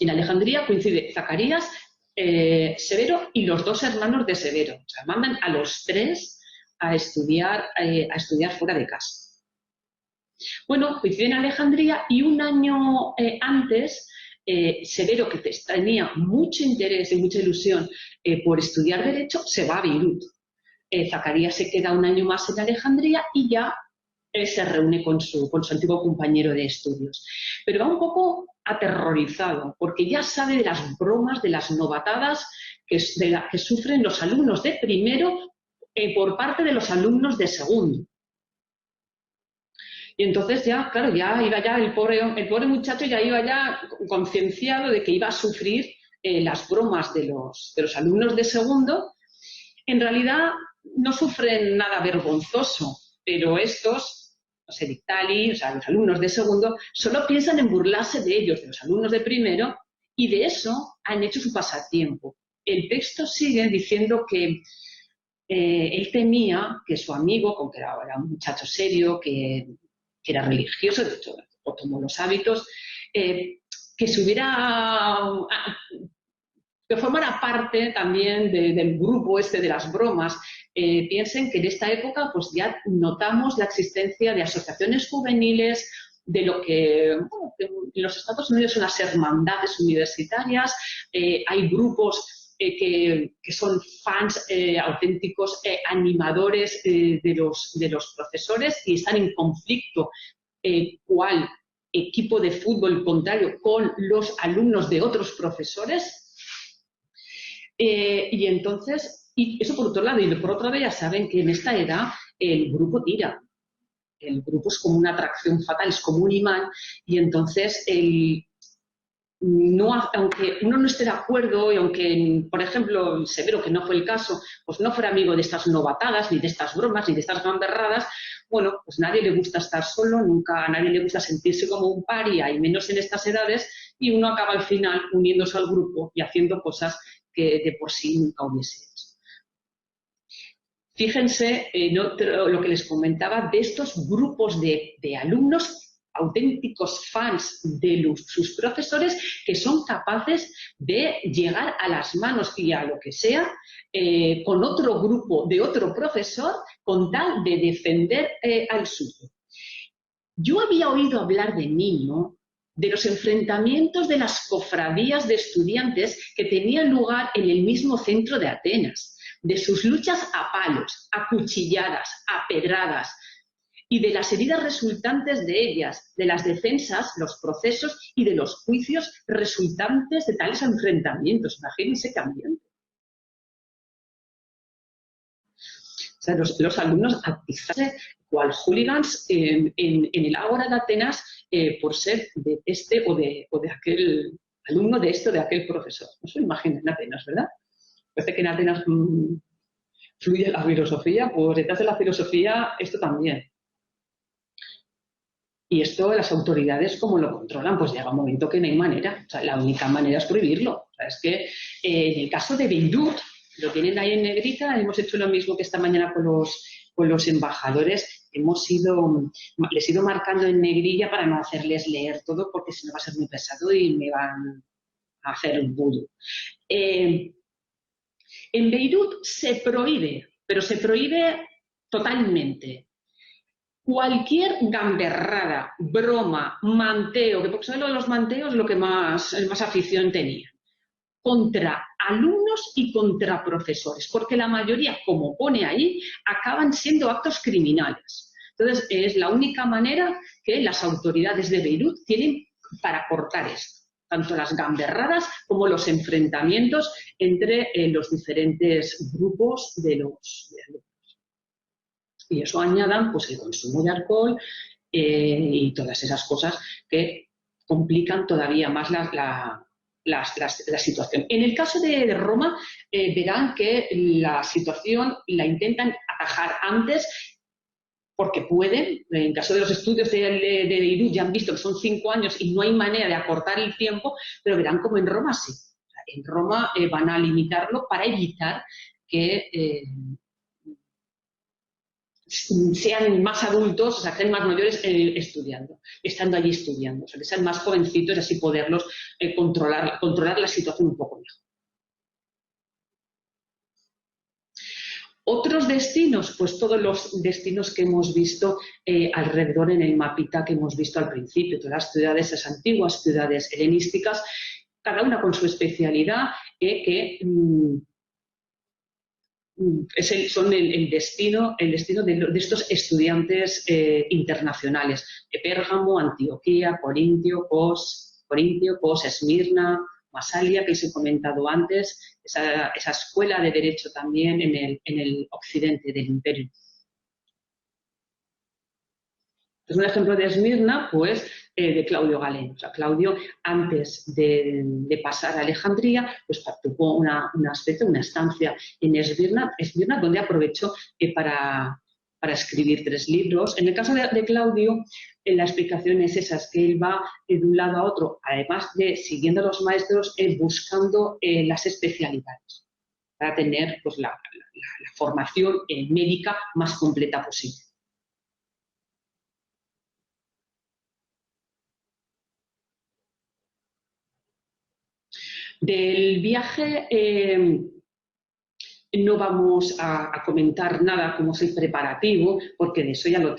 En Alejandría coincide Zacarías, Severo y los 2 hermanos de Severo. O sea, mandan a los 3 a estudiar fuera de casa. Bueno, coincide en Alejandría y un año antes, Severo, que tenía mucho interés y mucha ilusión por estudiar Derecho, se va a Beirut. Zacarías se queda un año más en Alejandría y ya se reúne con su antiguo compañero de estudios. Pero va un poco aterrorizado, porque ya sabe de las bromas, de las novatadas que sufren los alumnos de primero por parte de los alumnos de segundo. Y entonces ya, claro, ya iba ya el pobre muchacho ya iba ya concienciado de que iba a sufrir las bromas de los alumnos de segundo. En realidad no sufren nada vergonzoso, pero estos, los edictali, o sea, los alumnos de segundo, solo piensan en burlarse de ellos, de los alumnos de primero, y de eso han hecho su pasatiempo. El texto sigue diciendo que él temía que su amigo, aunque era un muchacho serio, que era religioso, de hecho, tomó los hábitos, que se hubiera... que formara parte también del grupo este de las bromas. Piensen que en esta época pues ya notamos la existencia de asociaciones juveniles, de lo que bueno, en los Estados Unidos son las hermandades universitarias, hay grupos que son fans auténticos, animadores de los profesores y están en conflicto cual equipo de fútbol contrario con los alumnos de otros profesores. Y entonces, y eso por otro lado, y por otro lado ya saben que en esta edad el grupo tira. El grupo es como una atracción fatal, es como un imán, y entonces aunque uno no esté de acuerdo y aunque, por ejemplo, Severo, que no fue el caso, pues no fuera amigo de estas novatadas, ni de estas bromas, ni de estas gamberradas, bueno, pues a nadie le gusta estar solo, nunca a nadie le gusta sentirse como un paria, y menos en estas edades, y uno acaba al final uniéndose al grupo y haciendo cosas que de por sí nunca hubiese hecho. Fíjense lo que les comentaba de estos grupos de alumnos auténticos fans de sus profesores que son capaces de llegar a las manos y a lo que sea con otro grupo de otro profesor con tal de defender al suyo. Yo había oído hablar de niño de los enfrentamientos de las cofradías de estudiantes que tenían lugar en el mismo centro de Atenas, de sus luchas a palos, a cuchilladas, a pedradas, y de las heridas resultantes de ellas, de las defensas, los procesos y de los juicios resultantes de tales enfrentamientos. Imagínense qué ambiente. O sea, los alumnos activarse cual hooligans en el Ágora de Atenas por ser de este o de aquel alumno de este o de aquel profesor. No se lo imaginan en Atenas, ¿verdad? Parece que en Atenas fluye la filosofía, pues detrás de la filosofía esto también. Y esto las autoridades, ¿cómo lo controlan? Pues llega un momento que no hay manera. O sea, la única manera es prohibirlo. O sea, es que en el caso de Beirut, lo tienen ahí en negrita, hemos hecho lo mismo que esta mañana con los embajadores, les he ido marcando en negrilla para no hacerles leer todo, porque si no va a ser muy pesado y me van a hacer un vudú. En Beirut se prohíbe, pero se prohíbe totalmente. Cualquier gamberrada, broma, manteo, que porque son los manteos lo que más afición tenía, contra alumnos y contra profesores, porque la mayoría, como pone ahí, acaban siendo actos criminales. Entonces, es la única manera que las autoridades de Beirut tienen para cortar esto, tanto las gamberradas como los enfrentamientos entre los diferentes grupos de los alumnos. Y eso añadan pues, el consumo de alcohol y todas esas cosas que complican todavía más la situación. En el caso de Roma, verán que la situación la intentan atajar antes porque pueden. En caso de los estudios de Beirut ya han visto que son 5 años y no hay manera de acortar el tiempo, pero verán como en Roma sí. En Roma van a limitarlo para evitar que sean más adultos, o sea, sean más mayores estando allí estudiando, o sea, que sean más jovencitos y así poderlos controlar la situación un poco mejor. Otros destinos, pues todos los destinos que hemos visto alrededor en el mapita que hemos visto al principio, todas las ciudades, esas antiguas ciudades helenísticas, cada una con su especialidad son el destino de estos estudiantes internacionales, de Pérgamo, Antioquía, Corintio, Kos, Esmirna, Massalia, que os he comentado antes, esa escuela de derecho también en el occidente del imperio. Es un ejemplo de Esmirna, pues, de Claudio Galeno. O sea, Claudio, antes de pasar a Alejandría, pues tuvo una estancia en Esmirna, donde aprovechó para escribir 3 libros. En el caso de Claudio, la explicación es esa, es que él va de un lado a otro, además de siguiendo a los maestros, buscando las especialidades, para tener pues, la formación médica más completa posible. Del viaje no vamos a comentar nada como es el preparativo, porque de eso ya lo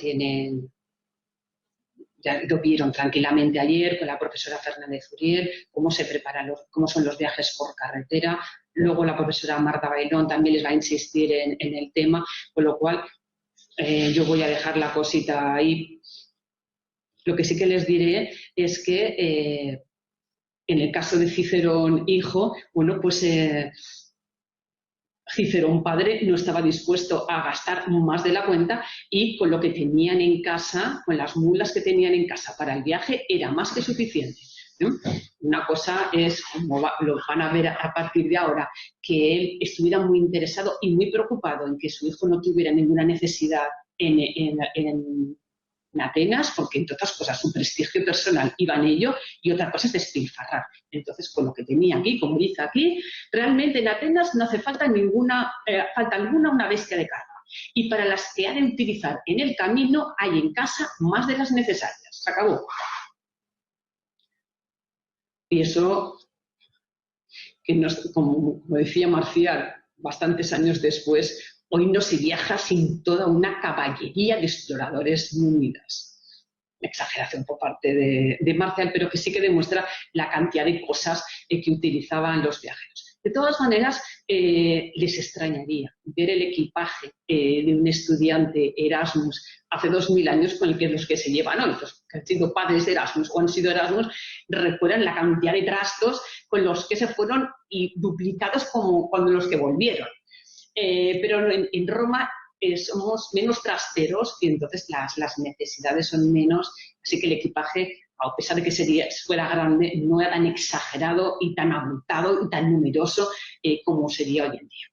vieron tranquilamente ayer con la profesora Fernández Uriel, cómo se preparan cómo son los viajes por carretera. Luego la profesora Marta Bailón también les va a insistir en el tema, con lo cual yo voy a dejar la cosita ahí. Lo que sí que les diré es que en el caso de Cicerón hijo, bueno, pues Cicerón padre no estaba dispuesto a gastar más de la cuenta y con lo que tenían en casa, con las mulas que tenían en casa para el viaje, era más que suficiente, ¿no? Una cosa es, como lo van a ver a partir de ahora, que él estuviera muy interesado y muy preocupado en que su hijo no tuviera ninguna necesidad en Atenas, porque entre otras cosas su prestigio personal iba en ello y otra cosa es despilfarrar. Entonces, con lo que tenía aquí, como dice aquí, realmente en Atenas no hace falta alguna una bestia de carga. Y para las que ha de utilizar en el camino hay en casa más de las necesarias. Se acabó. Y eso, como decía Marcial, bastantes años después, hoy no se viaja sin toda una caballería de exploradores númidas. Exageración por parte de Marcial, pero que sí que demuestra la cantidad de cosas que utilizaban los viajeros. De todas maneras, les extrañaría ver el equipaje de un estudiante Erasmus hace 2000 años con los que se llevan hoy. Los que han sido padres de Erasmus o han sido Erasmus recuerdan la cantidad de trastos con los que se fueron y duplicados como cuando los que volvieron. Pero en Roma somos menos trasteros y entonces las necesidades son menos, así que el equipaje, a pesar de que fuera grande, no era tan exagerado y tan abultado y tan numeroso como sería hoy en día.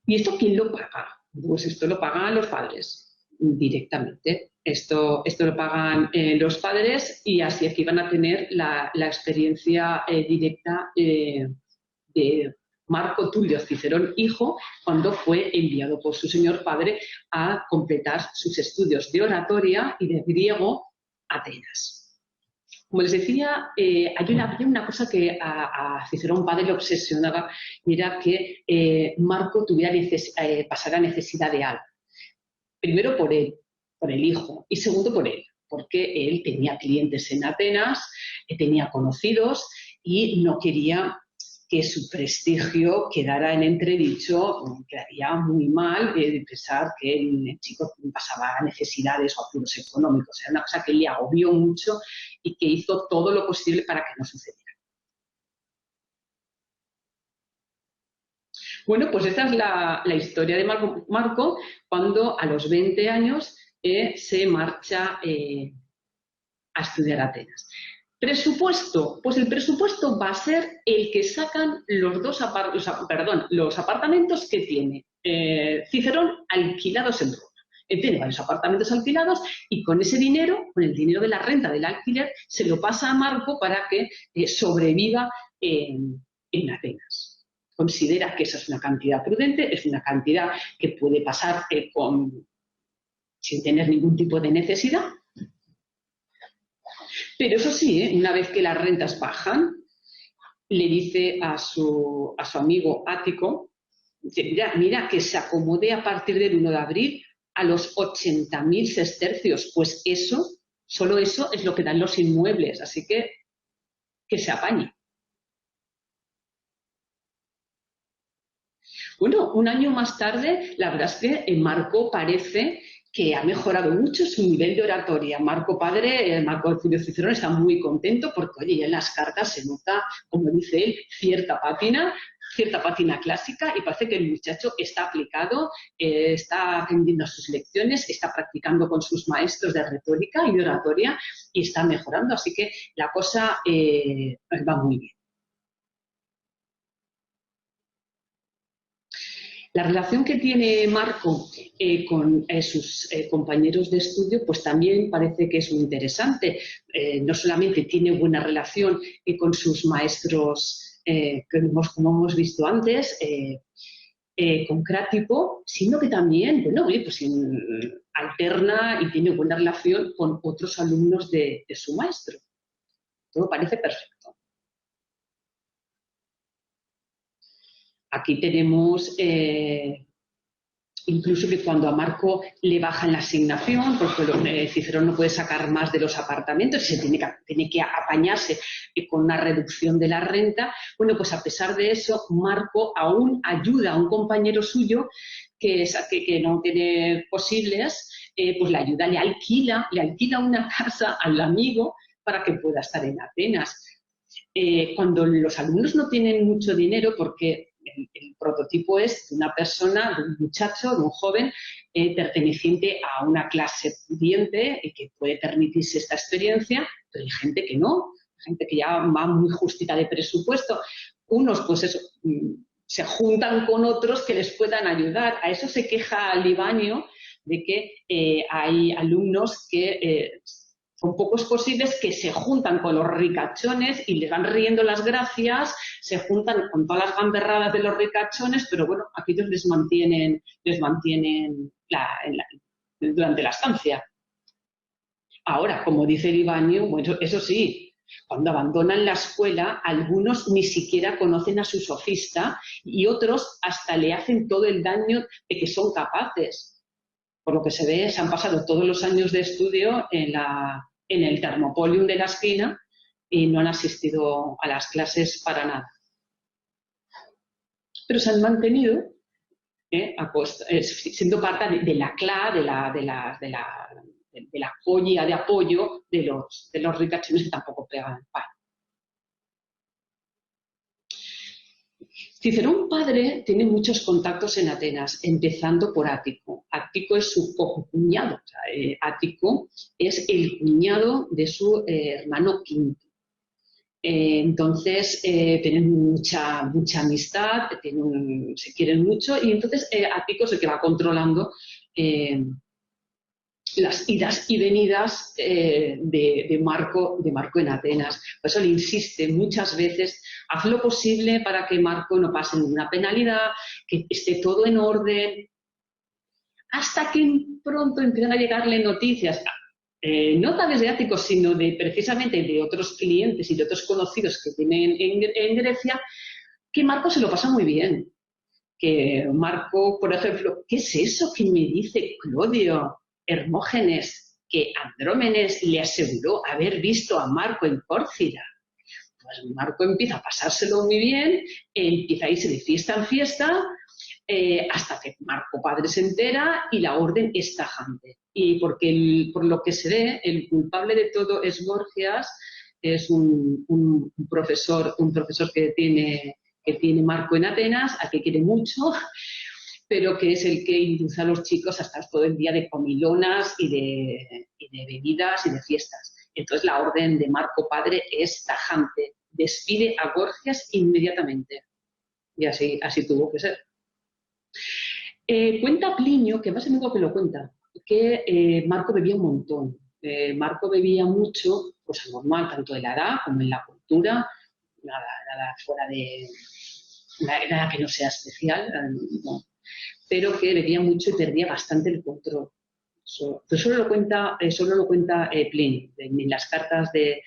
¿Y esto quién lo paga? Pues esto lo pagan los padres directamente. Esto lo pagan los padres y así aquí van a tener la experiencia directa de Marco Tulio Cicerón hijo cuando fue enviado por su señor padre a completar sus estudios de oratoria y de griego a Atenas. Como les decía, había una cosa que a Cicerón padre le obsesionaba y era que Marco pasara necesidad de algo. Primero por él, por el hijo, y segundo por él, porque él tenía clientes en Atenas, tenía conocidos y no quería que su prestigio quedara en entredicho, quedaría muy mal pensar que el chico pasaba necesidades o apuros económicos. Era una cosa que le agobió mucho y que hizo todo lo posible para que no sucediera. Bueno, pues esta es la historia de Marco cuando a los 20 años se marcha a estudiar a Atenas. Presupuesto, pues el presupuesto va a ser el que sacan los apartamentos que tiene Cicerón alquilados en Roma. Él tiene varios apartamentos alquilados y con ese dinero, con el dinero de la renta del alquiler, se lo pasa a Marco para que sobreviva en Atenas. Considera que esa es una cantidad prudente, es una cantidad que puede pasar sin tener ningún tipo de necesidad. Pero eso sí, una vez que las rentas bajan, le dice a su amigo Ático, dice, mira, que se acomode a partir del 1 de abril a los 80.000 sestercios. Pues eso, solo eso es lo que dan los inmuebles, así que se apañe. Bueno, un año más tarde, la verdad es que Marco parece que ha mejorado mucho su nivel de oratoria. Marco padre, Marco Tulio Cicerón está muy contento porque, oye, ya en las cartas se nota, como dice él, cierta pátina clásica y parece que el muchacho está aplicado, está atendiendo a sus lecciones, está practicando con sus maestros de retórica y de oratoria y está mejorando. Así que la cosa va muy bien. La relación que tiene Marco con sus compañeros de estudio, pues también parece que es muy interesante. No solamente tiene buena relación con sus maestros, como hemos visto antes, con Crátipo, sino que también, bueno, pues alterna y tiene buena relación con otros alumnos de su maestro. Todo parece perfecto. Aquí tenemos incluso que cuando a Marco le bajan la asignación, porque Cicerón no puede sacar más de los apartamentos y se tiene que apañarse con una reducción de la renta, bueno, pues a pesar de eso, Marco aún ayuda a un compañero suyo que no tiene posibles, pues le ayuda, le alquila una casa al amigo para que pueda estar en Atenas. Cuando los alumnos no tienen mucho dinero, porque el prototipo es de una persona, de un muchacho, de un joven perteneciente a una clase pudiente y que puede permitirse esta experiencia, pero hay gente que no, gente que ya va muy justita de presupuesto. Unos, pues eso, se juntan con otros que les puedan ayudar. A eso se queja Libanio, de que hay alumnos que son pocos posibles que se juntan con los ricachones y les van riendo las gracias, se juntan con todas las gamberradas de los ricachones, pero bueno, aquellos les mantienen durante la estancia. Ahora, como dice Libanio, bueno, eso sí, cuando abandonan la escuela, algunos ni siquiera conocen a su sofista y otros hasta le hacen todo el daño de que son capaces. Por lo que se ve, se han pasado todos los años de estudio en el Thermopolium de la esquina y no han asistido a las clases para nada. Pero se han mantenido siendo parte de la CLA, de la colla de apoyo de los ricachones que tampoco pegan el palo. Cicerón padre tiene muchos contactos en Atenas, empezando por Ático. Ático es su cuñado. O sea, Ático es el cuñado de su hermano Quinto. Entonces, tienen mucha amistad, se quieren mucho y entonces Ático es el que va controlando las idas y venidas de Marco en Atenas. Por eso le insiste muchas veces, haz lo posible para que Marco no pase ninguna penalidad, que esté todo en orden, hasta que pronto empiezan a llegarle noticias, no tal de Ático, sino precisamente de otros clientes y de otros conocidos que tienen en Grecia, que Marco se lo pasa muy bien. Que Marco, por ejemplo, ¿qué es eso que me dice Clodio Hermógenes que Andrómenes le aseguró haber visto a Marco en Córcira? Pues Marco empieza a pasárselo muy bien, empieza a irse de fiesta en fiesta, hasta que Marco padre se entera y la orden es tajante. Y porque por lo que se ve, el culpable de todo es Gorgias, es un profesor que tiene Marco en Atenas, al que quiere mucho, pero que es el que induce a los chicos a estar todo el día de comilonas y de bebidas y de fiestas. Entonces la orden de Marco padre es tajante, despide a Gorgias inmediatamente. Y así tuvo que ser. Cuenta Plinio, que más amigo que lo cuenta, que Marco bebía un montón. Marco bebía mucho, cosa normal, tanto en la edad como en la cultura, nada fuera de nada que no sea especial, no. Pero que bebía mucho y perdía bastante el control. Solo lo cuenta Plinio. En las cartas de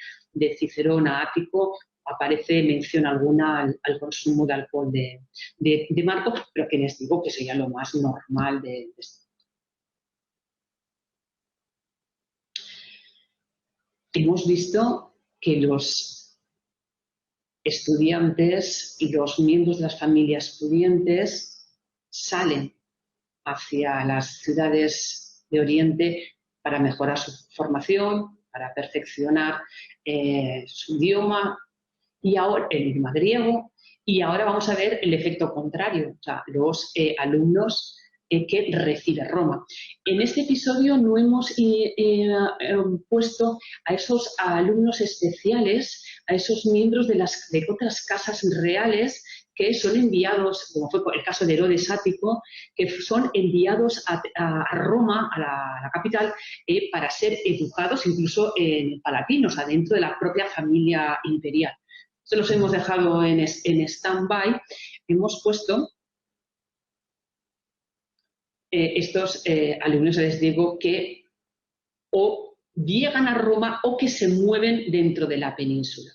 Cicerón a Ático aparece mención alguna al consumo de alcohol de Marco, pero que les digo que sería lo más normal de esto. Hemos visto que los estudiantes y los miembros de las familias pudientes salen hacia las ciudades de Oriente para mejorar su formación, para perfeccionar su idioma, y ahora el idioma griego, y ahora vamos a ver el efecto contrario, o sea, los alumnos que recibe Roma. En este episodio no hemos puesto a esos alumnos especiales, a esos miembros de otras casas reales que son enviados, como fue el caso de Herodes Ático, que son enviados a Roma, a la capital, para ser educados incluso en Palatino, o sea, dentro de la propia familia imperial. Esto los hemos dejado en stand-by. Hemos puesto estos alumnos, les digo, que o llegan a Roma o que se mueven dentro de la península.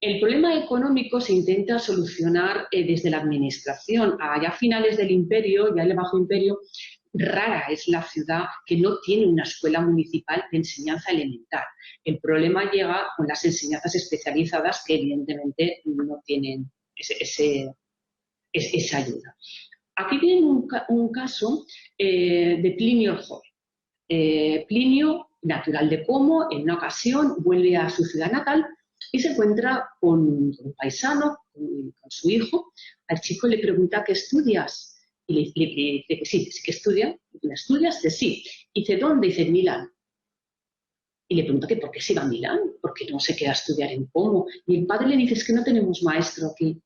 El problema económico se intenta solucionar desde la administración. Allá a finales del imperio, ya en el Bajo Imperio, rara es la ciudad que no tiene una escuela municipal de enseñanza elemental. El problema llega con las enseñanzas especializadas que evidentemente no tienen esa ayuda. Aquí tienen un caso de Plinio el Joven. Plinio, natural de Como, en una ocasión vuelve a su ciudad natal y se encuentra con un paisano, con su hijo. Al chico le pregunta: ¿qué estudias? Y le dice que sí que estudia. ¿Estudias? Dice sí. Y dice: ¿dónde? Dice: en Milán. Y le pregunta que por qué se va a Milán, porque no se queda a estudiar en Como. Y el padre le dice: es que no tenemos maestro aquí.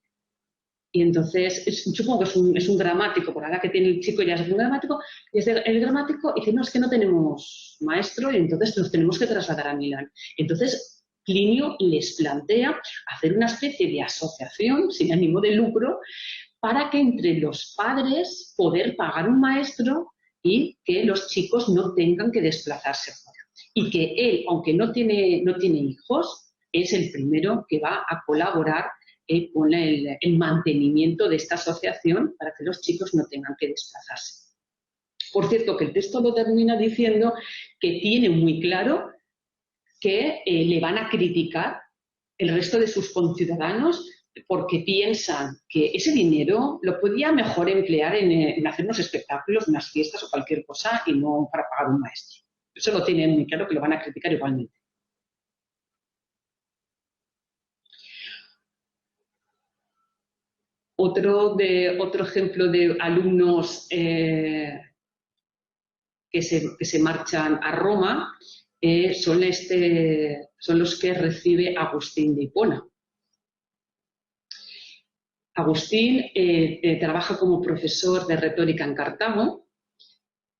Y entonces, supongo que es un gramático, por la edad que tiene el chico ya es un gramático, y es el gramático, y dice: no, es que no tenemos maestro, y entonces nos tenemos que trasladar a Milán. Entonces, Plinio les plantea hacer una especie de asociación sin ánimo de lucro para que entre los padres poder pagar un maestro y que los chicos no tengan que desplazarse fuera. Y que él, aunque no tiene hijos, es el primero que va a colaborar con el mantenimiento de esta asociación para que los chicos no tengan que desplazarse. Por cierto, que el texto lo termina diciendo que tiene muy claro que le van a criticar el resto de sus conciudadanos porque piensan que ese dinero lo podía mejor emplear en hacer unos espectáculos, unas fiestas o cualquier cosa y no para pagar un maestro. Eso lo tienen muy claro, que lo van a criticar igualmente. Otro ejemplo de alumnos que se marchan a Roma son los que recibe Agustín de Hipona. Agustín trabaja como profesor de retórica en Cartago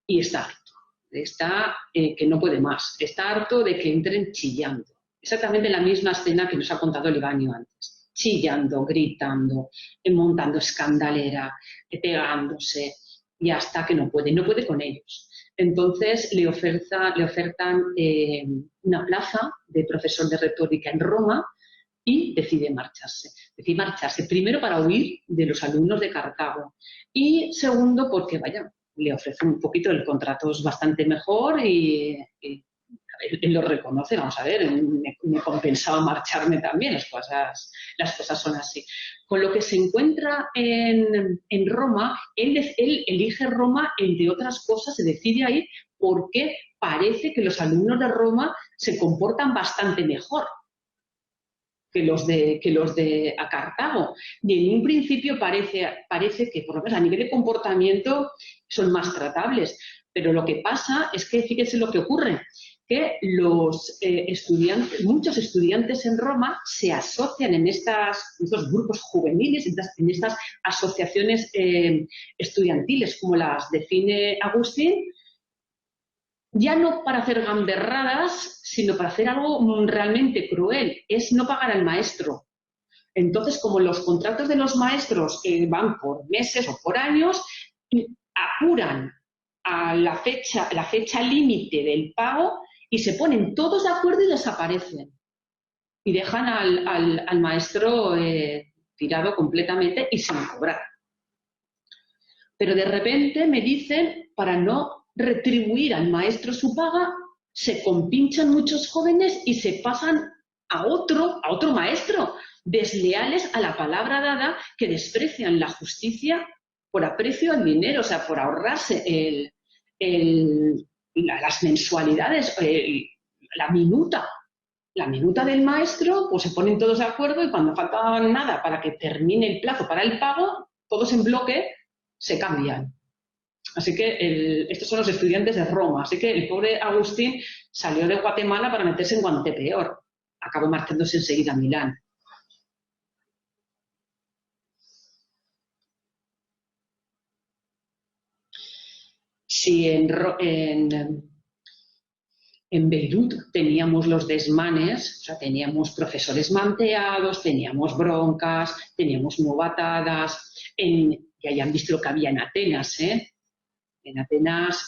y está harto. Está que no puede más. Está harto de que entren chillando. Exactamente la misma escena que nos ha contado Libanio antes. Chillando, gritando, montando escandalera, pegándose, y hasta que no puede. No puede con ellos. Entonces le ofertan una plaza de profesor de retórica en Roma y decide marcharse. Decide marcharse primero para huir de los alumnos de Cartago y segundo porque, vaya, le ofrece un poquito, el contrato es bastante mejor y él lo reconoce. Vamos a ver, me compensaba marcharme también, las cosas son así. Con lo que se encuentra en Roma, él elige Roma, entre otras cosas, se decide ahí porque parece que los alumnos de Roma se comportan bastante mejor que los de Cartago. Y en un principio parece que, por lo menos a nivel de comportamiento, son más tratables. Pero lo que pasa es que, fíjense lo que ocurre, que muchos estudiantes en Roma se asocian en estos grupos juveniles, en estas asociaciones estudiantiles, como las define Agustín, ya no para hacer gamberradas, sino para hacer algo realmente cruel, es no pagar al maestro. Entonces, como los contratos de los maestros van por meses o por años, apuran a la fecha límite del pago y se ponen todos de acuerdo y desaparecen. Y dejan al maestro tirado completamente y sin cobrar. Pero de repente me dicen, para no retribuir al maestro su paga, se compinchan muchos jóvenes y se pasan a otro maestro, desleales a la palabra dada, que desprecian la justicia por aprecio al dinero, o sea, por ahorrarse las mensualidades, la minuta del maestro, pues se ponen todos de acuerdo y cuando falta nada para que termine el plazo para el pago, todos en bloque se cambian. Así que estos son los estudiantes de Roma. Así que el pobre Agustín salió de Guatemala para meterse en Guantepeor. Acabó marchándose enseguida a Milán. Si en Beirut teníamos los desmanes, o sea, teníamos profesores manteados, teníamos broncas, teníamos novatadas, ya hayan visto lo que había en Atenas, ¿eh? En Atenas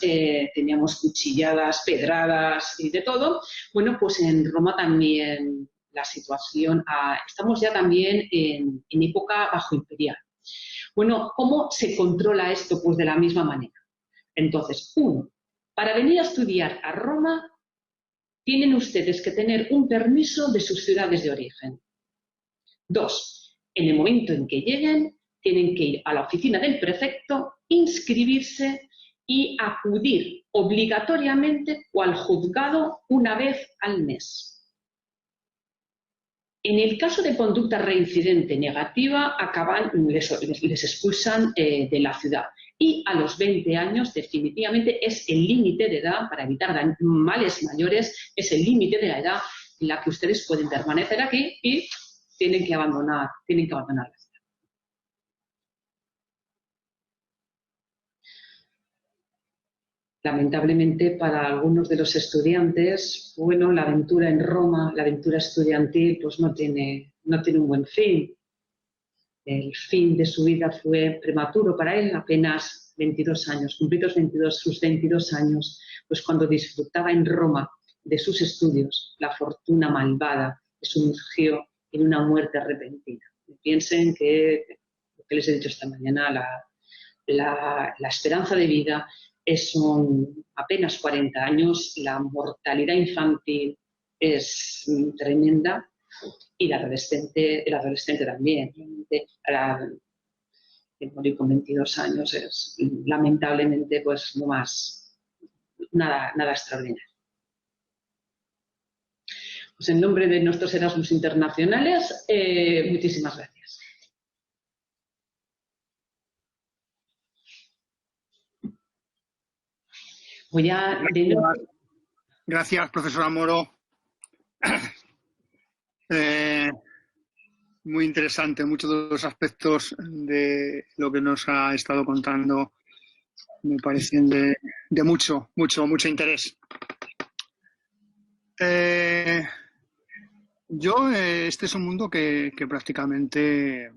teníamos cuchilladas, pedradas y de todo. Bueno, pues en Roma también la situación, estamos ya también en época bajo imperial. Bueno, ¿cómo se controla esto? Pues de la misma manera. Entonces, para venir a estudiar a Roma, tienen ustedes que tener un permiso de sus ciudades de origen. 2, en el momento en que lleguen, tienen que ir a la oficina del prefecto, inscribirse y acudir obligatoriamente al juzgado una vez al mes. En el caso de conducta reincidente negativa, les expulsan de la ciudad. Y a los 20 años, definitivamente, es el límite de edad, para evitar males mayores, es el límite de la edad en la que ustedes pueden permanecer aquí y tienen que abandonar la ciudad. Lamentablemente, para algunos de los estudiantes, bueno, la aventura en Roma, la aventura estudiantil, pues no tiene un buen fin. El fin de su vida fue prematuro para él, apenas 22 años, cumplidos sus 22 años, pues cuando disfrutaba en Roma de sus estudios, la fortuna malvada le sumergió en una muerte repentina. Piensen que, lo que les he dicho esta mañana, la esperanza de vida son apenas 40 años, la mortalidad infantil es tremenda y el adolescente también. El morir con 22 años es lamentablemente pues no más, nada extraordinario. Pues en nombre de nuestros Erasmus internacionales, muchísimas gracias. Gracias, profesora Moro. Muy interesante, muchos de los aspectos de lo que nos ha estado contando me parecen de mucho interés. Este es un mundo que prácticamente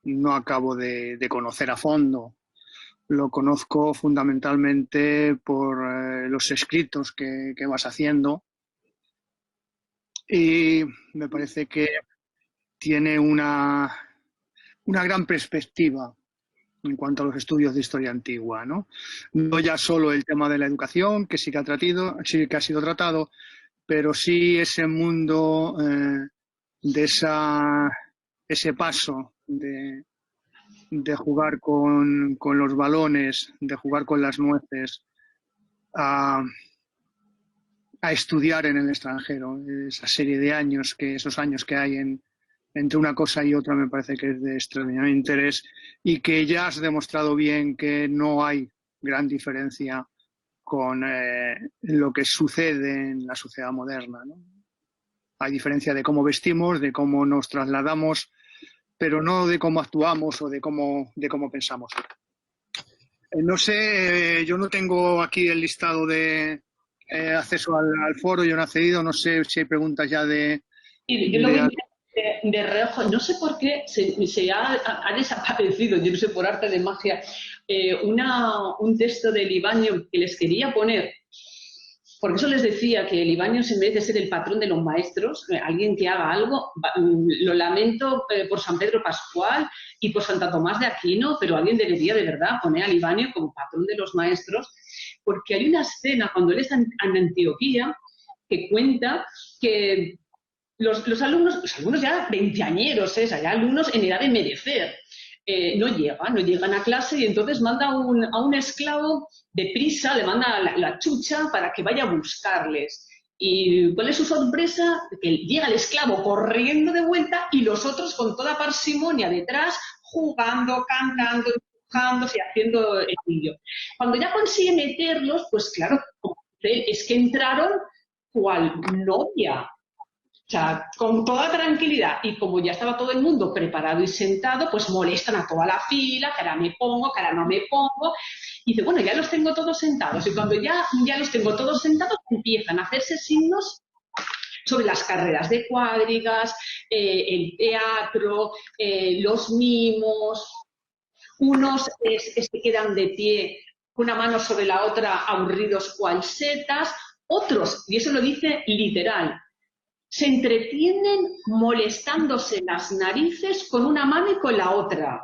no acabo de conocer a fondo. Lo conozco fundamentalmente por los escritos que vas haciendo y me parece que tiene una gran perspectiva en cuanto a los estudios de historia antigua, ¿no? No ya solo el tema de la educación, que sí que ha sido tratado, pero sí ese mundo de ese paso de jugar con los balones, de jugar con las nueces, a estudiar en el extranjero. Esa serie de años, esos años que hay entre una cosa y otra, me parece que es de extraordinario interés y que ya has demostrado bien que no hay gran diferencia con lo que sucede en la sociedad moderna, ¿no? Hay diferencia de cómo vestimos, de cómo nos trasladamos, pero no de cómo actuamos o de cómo pensamos. No sé, yo no tengo aquí el listado de acceso al foro, yo no he accedido, no sé si hay preguntas ya de reojo, no sé por qué se ha desaparecido, yo no sé, por arte de magia, un texto de Libanius que les quería poner, porque eso les decía que Libanius, en vez de ser el patrón de los maestros, alguien que haga algo, lo lamento por San Pedro Pascual y por Santa Tomás de Aquino, pero alguien debería de verdad poner a Libanius como patrón de los maestros, porque hay una escena cuando él está en Antioquía que cuenta que los alumnos ya veinteañeros, ya alumnos en edad de merecer, no llegan a clase y entonces manda a un esclavo deprisa, le manda la chucha para que vaya a buscarles. ¿Y cuál es su sorpresa? Que llega el esclavo corriendo de vuelta y los otros con toda parsimonia detrás, jugando, cantando, empujándose y haciendo el vídeo. Cuando ya consigue meterlos, pues claro, es que entraron cual novia. O sea, con toda tranquilidad. Y como ya estaba todo el mundo preparado y sentado, pues molestan a toda la fila, que ahora me pongo, que ahora no me pongo. Y dice, bueno, ya los tengo todos sentados. Y cuando ya los tengo todos sentados, empiezan a hacerse signos sobre las carreras de cuadrigas, el teatro, los mimos. Unos se quedan de pie con una mano sobre la otra, aburridos cual setas. Otros, y eso lo dice literal, se entretienen molestándose las narices con una mano y con la otra.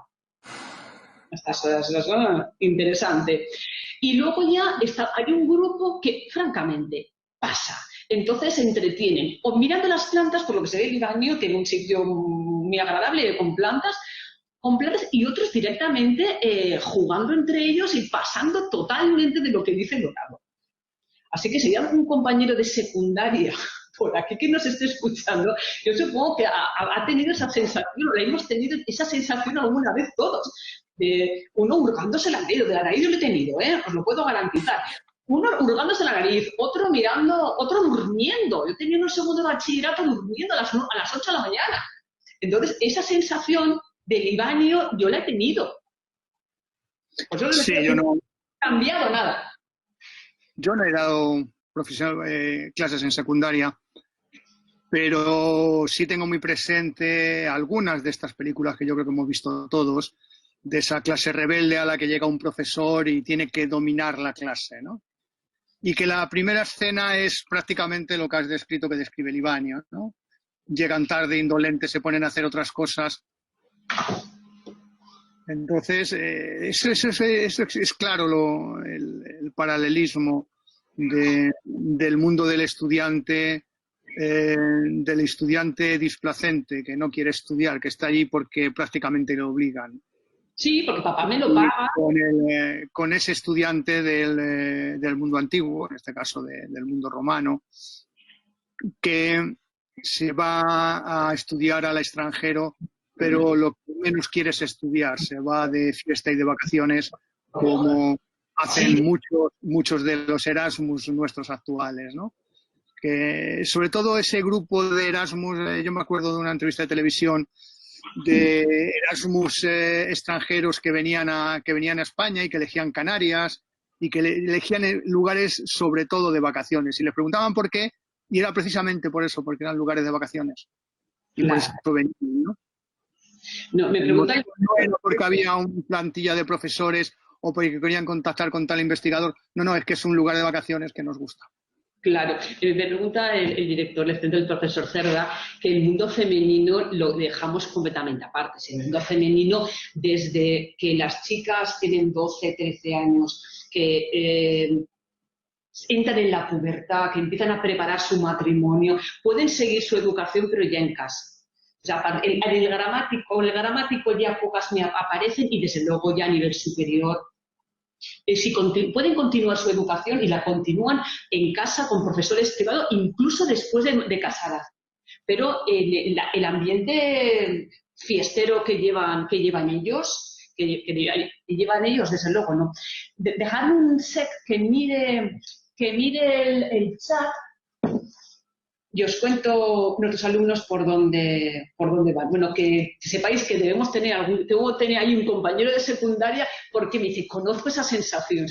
Interesante. Y luego ya hay un grupo que, francamente, pasa. Entonces se entretienen o mirando las plantas, por lo que se ve el baño tiene un sitio muy agradable con plantas, y otros directamente jugando entre ellos y pasando totalmente de lo que dice el orador. Así que si hay algún compañero de secundaria por aquí que nos esté escuchando, yo supongo que ha tenido esa sensación, o la hemos tenido esa sensación alguna vez todos, de uno hurgándose la nariz, de la nariz yo lo he tenido, os lo puedo garantizar. Uno hurgándose la nariz, otro mirando, otro durmiendo. Yo tenía un segundo de bachillerato durmiendo a las 8 de la mañana. Entonces, esa sensación del Ibanio yo la he tenido. Pues yo no he cambiado nada. Yo no he dado clases en secundaria, pero sí tengo muy presente algunas de estas películas que yo creo que hemos visto todos, de esa clase rebelde a la que llega un profesor y tiene que dominar la clase, ¿no? Y que la primera escena es prácticamente lo que has descrito, que describe el Ibanio, ¿no? Llegan tarde, indolentes, se ponen a hacer otras cosas. Entonces, eso es claro el paralelismo del mundo del estudiante displacente, que no quiere estudiar, que está allí porque prácticamente le obligan. Sí, porque papá me lo paga. Con ese estudiante del mundo antiguo, en este caso del mundo romano, que se va a estudiar al extranjero, pero lo que menos quiere es estudiar, se va de fiesta y de vacaciones, como hacen muchos de los Erasmus nuestros actuales, ¿no? Que sobre todo ese grupo de Erasmus, yo me acuerdo de una entrevista de televisión de Erasmus extranjeros que venían a España y que elegían Canarias y que elegían lugares sobre todo de vacaciones. Y les preguntaban por qué, y era precisamente por eso, porque eran lugares de vacaciones. Y claro. por eso venían, ¿no? No, me preguntan... No era porque había una plantilla de profesores o porque querían contactar con tal investigador. No, es que es un lugar de vacaciones que nos gusta. Claro, me pregunta el director, el profesor Cerda, que el mundo femenino lo dejamos completamente aparte. El mundo femenino, desde que las chicas tienen 12, 13 años, que entran en la pubertad, que empiezan a preparar su matrimonio, pueden seguir su educación, pero ya en casa. O sea, el gramático ya pocas me aparecen y desde luego ya a nivel superior. Si pueden continuar su educación y la continúan en casa con profesores privados, incluso después de casadas. Pero el ambiente fiestero que llevan ellos, desde luego, ¿no? Dejar un sec que mire el chat. Y os cuento nuestros alumnos por dónde van. Bueno, que sepáis que debo tener ahí un compañero de secundaria porque me dice, conozco esa sensación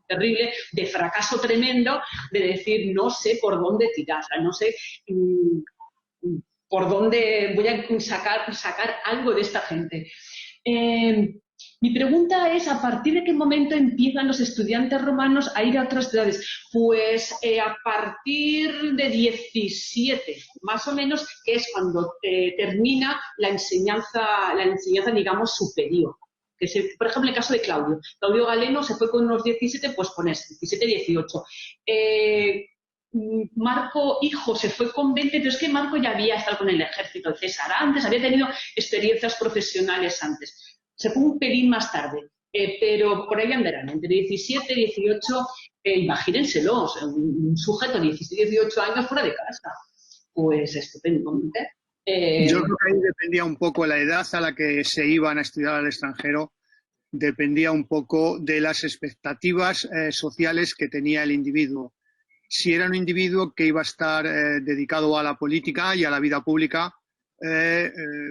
terrible de fracaso tremendo, de decir, no sé por dónde tirar, no sé por dónde voy a sacar algo de esta gente. Mi pregunta es, ¿a partir de qué momento empiezan los estudiantes romanos a ir a otras ciudades? Pues a partir de 17, más o menos, que es cuando termina la enseñanza, digamos, superior. Que es, por ejemplo, el caso de Claudio. Claudio Galeno se fue con unos 17, pues pones 17, 18. Marco hijo se fue con 20, pero es que Marco ya había estado con el ejército de César antes, había tenido experiencias profesionales antes. se fue un pelín más tarde, pero por ahí andarán, entre 17 y 18, imagínenselo, o sea, un sujeto de 17, 18 años fuera de casa, pues estupendamente. Yo creo que ahí dependía un poco la edad a la que se iban a estudiar al extranjero, dependía un poco de las expectativas sociales que tenía el individuo. Si era un individuo que iba a estar dedicado a la política y a la vida pública,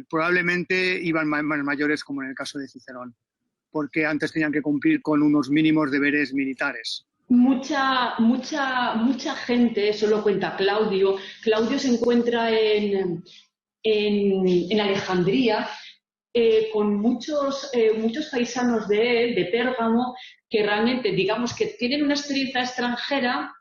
probablemente iban más mayores, como en el caso de Cicerón, porque antes tenían que cumplir con unos mínimos deberes militares. Mucha gente, eso lo cuenta Claudio. Claudio se encuentra en Alejandría con muchos paisanos de él, de Pérgamo, que realmente, digamos, que tienen una experiencia extranjera,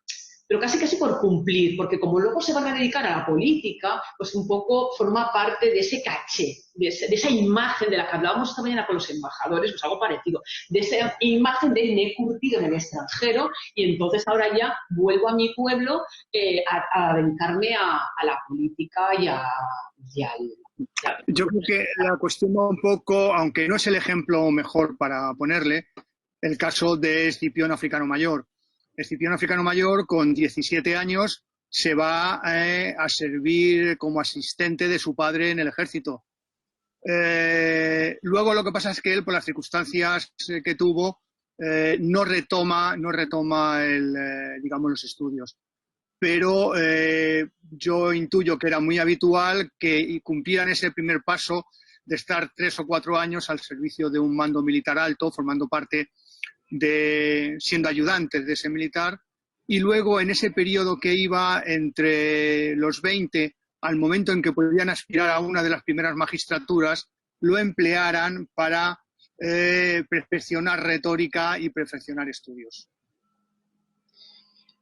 pero casi por cumplir, porque como luego se van a dedicar a la política, pues un poco forma parte de ese caché, de esa imagen de la que hablábamos esta mañana con los embajadores, pues algo parecido, de esa imagen de me he curtido en el extranjero y entonces ahora ya vuelvo a mi pueblo a dedicarme a la política y al... Yo creo que la cuestión va un poco, aunque no es el ejemplo mejor para ponerle, el caso de Escipión Africano Mayor. Escipión Africano Mayor, con 17 años, se va a servir como asistente de su padre en el ejército. Luego lo que pasa es que él, por las circunstancias que tuvo, no retoma digamos, los estudios. Pero yo intuyo que era muy habitual que cumplieran ese primer paso de estar 3 o 4 años al servicio de un mando militar alto, formando parte siendo ayudantes de ese militar, y luego en ese periodo que iba entre los 20 al momento en que podían aspirar a una de las primeras magistraturas, lo emplearan para perfeccionar retórica y perfeccionar estudios.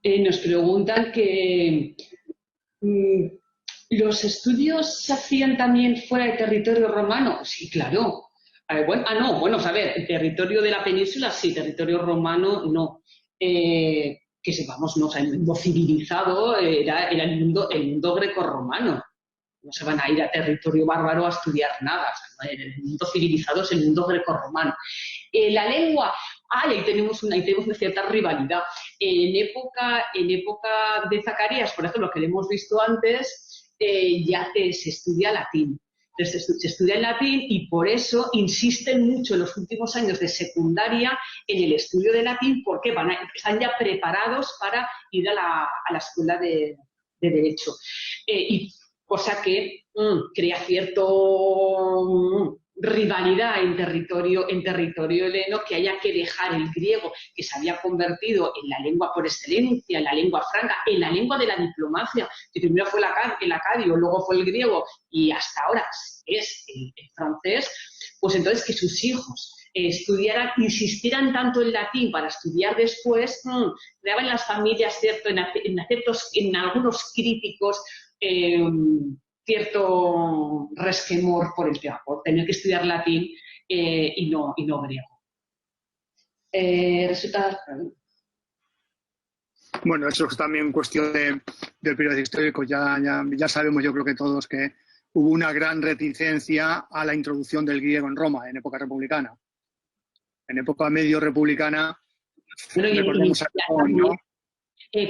Nos preguntan que ¿los estudios se hacían también fuera del territorio romano? Sí, claro. A ver, el territorio de la península sí, territorio romano no. Que sepamos, no, o sea, el mundo civilizado era el mundo grecorromano. No se van a ir a territorio bárbaro a estudiar nada. O sea, el mundo civilizado es el mundo grecorromano. La lengua, ahí tenemos una cierta rivalidad. En época de Zacarías, por ejemplo, que lo hemos visto antes, ya se estudia latín. Entonces, se estudia en latín y por eso insisten mucho en los últimos años de secundaria en el estudio de latín porque están ya preparados para ir a la escuela de Derecho. Cosa que crea cierto rivalidad en territorio heleno, que haya que dejar el griego, que se había convertido en la lengua por excelencia, en la lengua franca, en la lengua de la diplomacia, que primero fue el acadio, luego fue el griego y hasta ahora es el francés, pues entonces que sus hijos insistieran tanto en latín para estudiar después, creaba en las familias, cierto, en algunos críticos, cierto resquemor por el tema, por tener que estudiar latín y no griego. Resulta... Bueno, eso es también cuestión del periodo histórico. Ya sabemos, yo creo que todos, que hubo una gran reticencia a la introducción del griego en Roma en época republicana. En época medio republicana, recordemos a Catón, ¿no?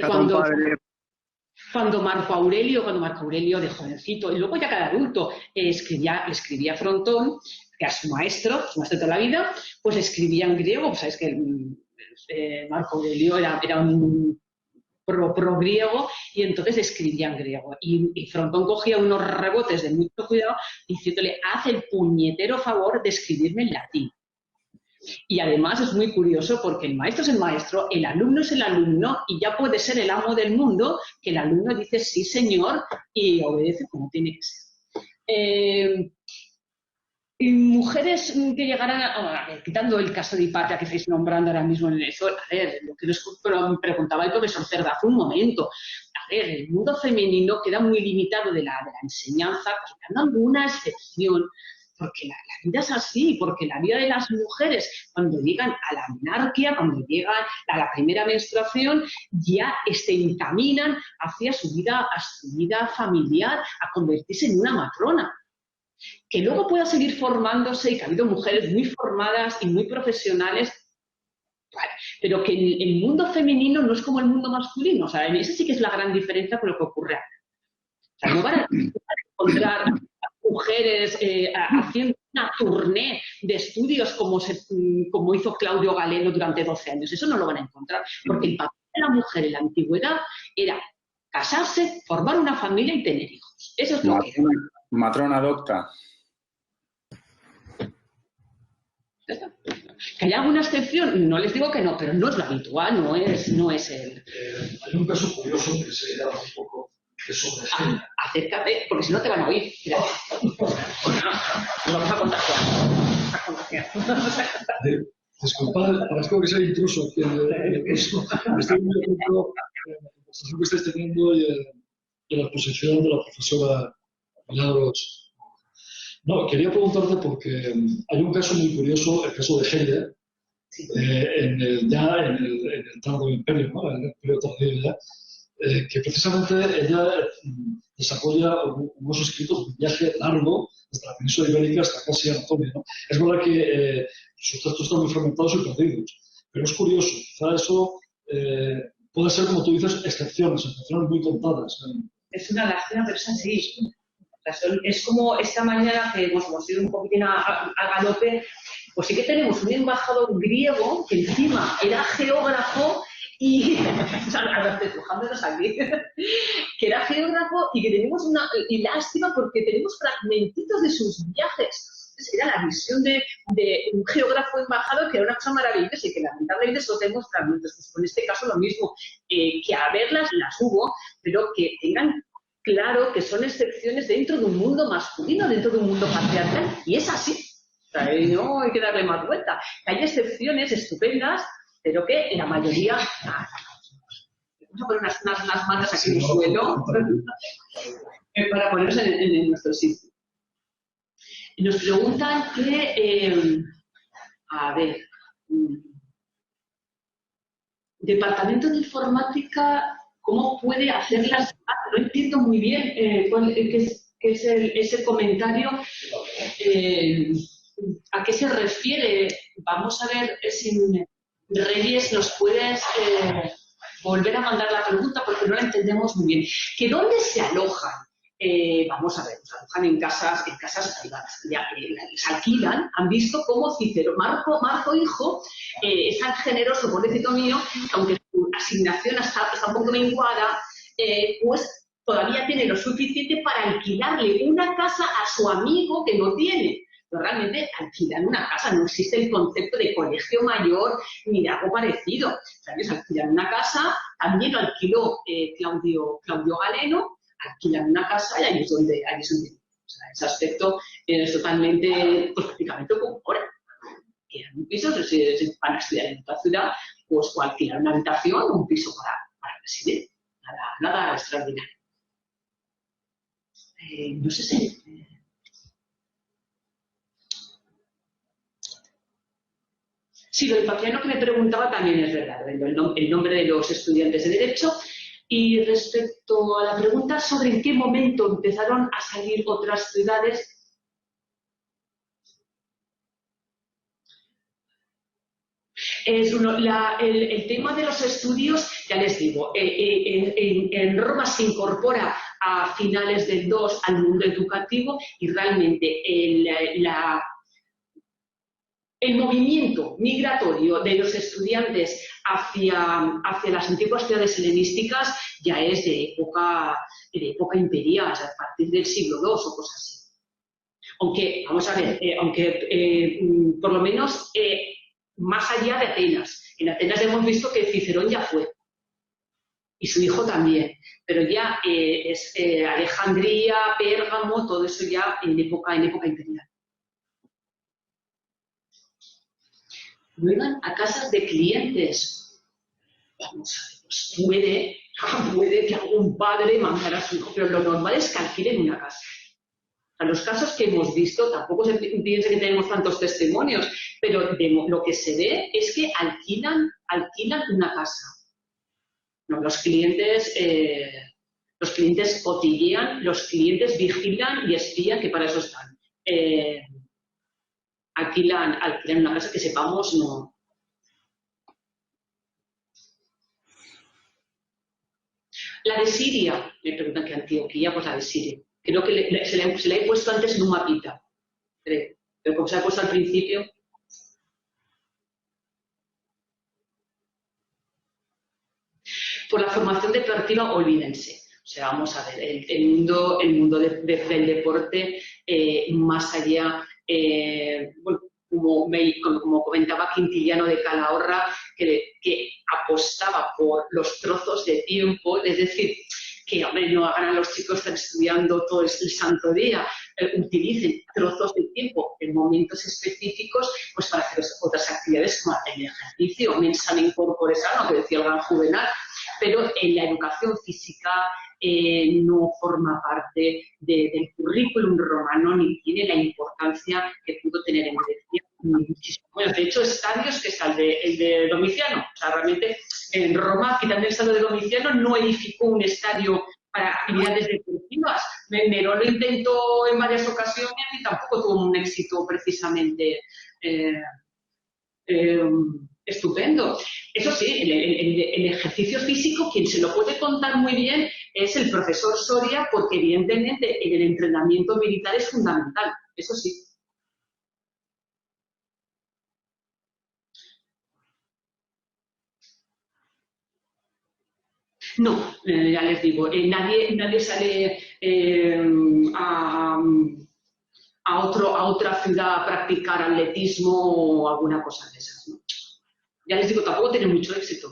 Catón padre. Cuando Marco Aurelio de jovencito, y luego ya cada adulto, escribía a Frontón, que era su maestro de toda la vida, pues escribía en griego. Pues sabes que Marco Aurelio era un pro griego y entonces escribía en griego. Y Frontón cogía unos rebotes de mucho cuidado diciéndole, haz el puñetero favor de escribirme en latín. Y además es muy curioso porque el maestro es el maestro, el alumno es el alumno y ya puede ser el amo del mundo que el alumno dice sí señor y obedece como tiene que ser. Mujeres que llegaran, quitando el caso de Hipatia que estáis nombrando ahora mismo en eso, a ver, lo que nos preguntaba el profesor Cerda hace un momento, a ver, el mundo femenino queda muy limitado de la enseñanza, dando alguna excepción, porque la vida es así, porque la vida de las mujeres, cuando llegan a la menarquia, cuando llegan a la primera menstruación, ya se encaminan hacia su vida familiar, a convertirse en una matrona. Que luego pueda seguir formándose y que ha habido mujeres muy formadas y muy profesionales, vale, pero que el mundo femenino no es como el mundo masculino. O sea, esa sí que es la gran diferencia con lo que ocurre ahora. O sea, no van a encontrar mujeres haciendo una tournée de estudios como hizo Claudio Galeno durante 12 años. Eso no lo van a encontrar, porque el papel de la mujer en la antigüedad era casarse, formar una familia y tener hijos. Eso es lo que era. Matrona docta. Que haya alguna excepción, no les digo que no, pero no es lo habitual, no es el... Hay un caso curioso que se llama un poco de sobre Genia. Acércate, porque si no te van a oír. Mira. Nos vamos a contagiar. Disculpad, parezco que sea intruso aquí en el curso. Estoy muy atento a la conversación que estáis teniendo y a la exposición de la profesora Milagros. No, quería preguntarte porque hay un caso muy curioso, el caso de Heide, en el tardo imperio, ¿no? En el imperio tardío ya, que precisamente ella desarrolla unos escritos de un viaje largo desde la península ibérica hasta casi Anatolia, ¿no? Es verdad que sus textos están muy fragmentados y perdidos, pero es curioso, quizá eso puede ser, como tú dices, excepciones muy contadas. Es una lástima, pero es así. Es como esta mañana que hemos ido un poquitín a galope, pues sí que tenemos un embajador griego que encima era geógrafo y, o sea, dibujándonos aquí, que era geógrafo y que tenemos y lástima porque tenemos fragmentitos de sus viajes. Era la visión de un geógrafo embajador que era una cosa maravillosa y que lamentablemente solo tenemos fragmentos. Pues con este caso lo mismo, que a verlas las hubo, pero que tengan claro que son excepciones dentro de un mundo masculino, dentro de un mundo patriarcal, y es así. O sea, no hay que darle más vuelta. Hay excepciones estupendas, pero que la mayoría... Vamos a poner unas manos aquí en el suelo para ponernos en nuestro sitio. Nos preguntan que... a ver... Departamento de Informática... ¿Cómo puede hacerlas? No entiendo muy bien qué es ese comentario. ¿A qué se refiere? Vamos a ver si Reyes nos puedes volver a mandar la pregunta porque no la entendemos muy bien. ¿Que dónde se alojan? Vamos a ver, se alojan en casas privadas. Ya, les alquilan. Han visto cómo Cícero, Marco hijo, es tan generoso, pobrecito mío, aunque su asignación está un poco menguada, pues todavía tiene lo suficiente para alquilarle una casa a su amigo que no tiene. Pero realmente alquilan una casa, no existe el concepto de colegio mayor ni de algo parecido. O sea, ellos alquilan una casa, también lo alquiló Claudio Galeno, alquilan una casa y ahí es donde o sea, ese aspecto es totalmente, pues prácticamente como ahora. Alquilan un piso, si van a estudiar en otra ciudad, pues o alquilar una habitación o un piso para residir. Nada extraordinario. No sé si... Sí, lo del patriano que me preguntaba también es verdad, el nombre de los estudiantes de Derecho. Y respecto a la pregunta sobre en qué momento empezaron a salir otras ciudades, el tema de los estudios, ya les digo, en Roma se incorpora a finales del 2 al mundo educativo y realmente el movimiento migratorio de los estudiantes hacia las antiguas ciudades helenísticas ya es de época imperial, a partir del siglo II o cosas así. Aunque, vamos a ver, por lo menos más allá de Atenas. En Atenas hemos visto que Cicerón ya fue, y su hijo también, pero ya es Alejandría, Pérgamo, todo eso ya en época imperial. Vuelvan a casas de clientes. Vamos a ver, pues puede que algún padre mandara a su hijo, pero lo normal es que alquilen una casa. A los casos que hemos visto, tampoco se piense que tenemos tantos testimonios, pero lo que se ve es que alquilan una casa. No, los clientes cotillean, los clientes vigilan y espían, que para eso están. alquilan una casa, que sepamos, no. La de Siria, me preguntan que Antioquía, pues la de Siria. Creo que se la he puesto antes en un mapita, creo. Pero como se ha puesto al principio. Por la formación deportiva, olvídense. O sea, vamos a ver, el mundo del deporte, más allá, bueno, como comentaba Quintiliano de Calahorra, que apostaba por los trozos de tiempo, es decir, que hombre, no hagan a los chicos que están estudiando todo el santo día, utilicen trozos de tiempo en momentos específicos pues para hacer otras actividades como el ejercicio, mensamente corpore sano, que decía el gran Juvenal, pero en la educación física no forma parte del currículum romano ni tiene la importancia que pudo tener en Grecia. Bueno, de hecho, estadios que está el de Domiciano. O sea, realmente en Roma, quitando el estadio de Domiciano, no edificó un estadio para actividades deportivas. Nerón lo intentó en varias ocasiones y tampoco tuvo un éxito precisamente estupendo. Eso sí, el ejercicio físico, quien se lo puede contar muy bien es el profesor Soria, porque evidentemente en el entrenamiento militar es fundamental, eso sí. No, ya les digo, nadie sale a otra ciudad a practicar atletismo o alguna cosa de esas, ¿no? Ya les digo, tampoco tiene mucho éxito.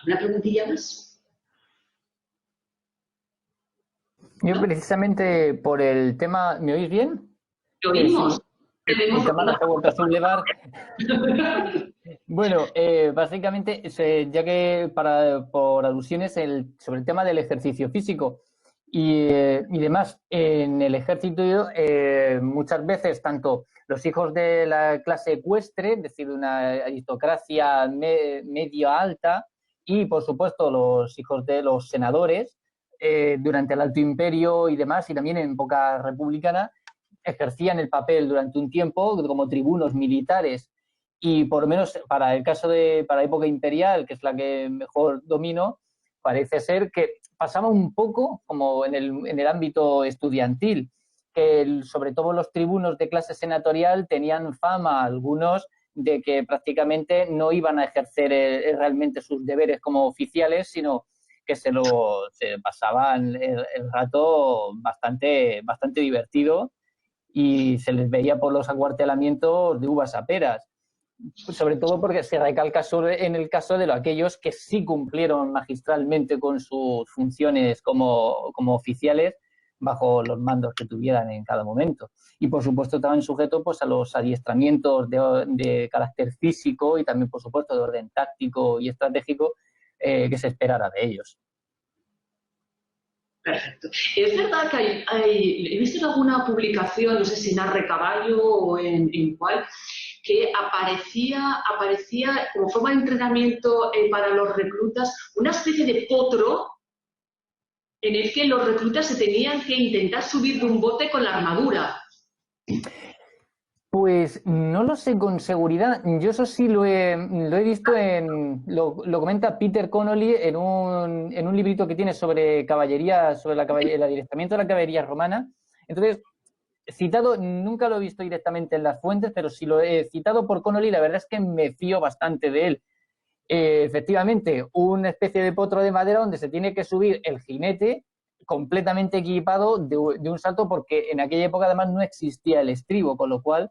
¿Alguna preguntilla más? Yo precisamente por el tema, ¿me oís bien? ¿Lo oímos? Sí. El cámara se ha vuelto a sublevar. Bueno, básicamente, ya que por alusiones sobre el tema del ejercicio físico y demás, en el ejército muchas veces tanto los hijos de la clase ecuestre, es decir, una aristocracia medio alta, y por supuesto los hijos de los senadores, durante el Alto Imperio y demás, y también en época republicana, ejercían el papel durante un tiempo como tribunos militares, y por lo menos para el caso para la época imperial, que es la que mejor domino, parece ser que pasaba un poco como en el ámbito estudiantil, que sobre todo los tribunos de clase senatorial tenían fama, algunos, de que prácticamente no iban a ejercer realmente sus deberes como oficiales, sino que se pasaban el rato bastante divertido, y se les veía por los acuartelamientos de uvas a peras, sobre todo porque se recalca en el caso de aquellos que sí cumplieron magistralmente con sus funciones como oficiales bajo los mandos que tuvieran en cada momento. Y por supuesto estaban sujetos pues, a los adiestramientos de carácter físico y también por supuesto de orden táctico y estratégico que se esperara de ellos. Perfecto. Es verdad que he visto en alguna publicación, no sé si en Arre Caballo o en cuál, que aparecía como forma de entrenamiento para los reclutas una especie de potro en el que los reclutas se tenían que intentar subir de un bote con la armadura. Pues no lo sé con seguridad. Yo eso sí lo he visto lo comenta Peter Connolly en un librito que tiene sobre caballería, sobre el adiestramiento de la caballería romana. Entonces, citado, nunca lo he visto directamente en las fuentes, pero si lo he citado por Connolly, la verdad es que me fío bastante de él. Efectivamente, una especie de potro de madera donde se tiene que subir el jinete completamente equipado de un salto, porque en aquella época además no existía el estribo, con lo cual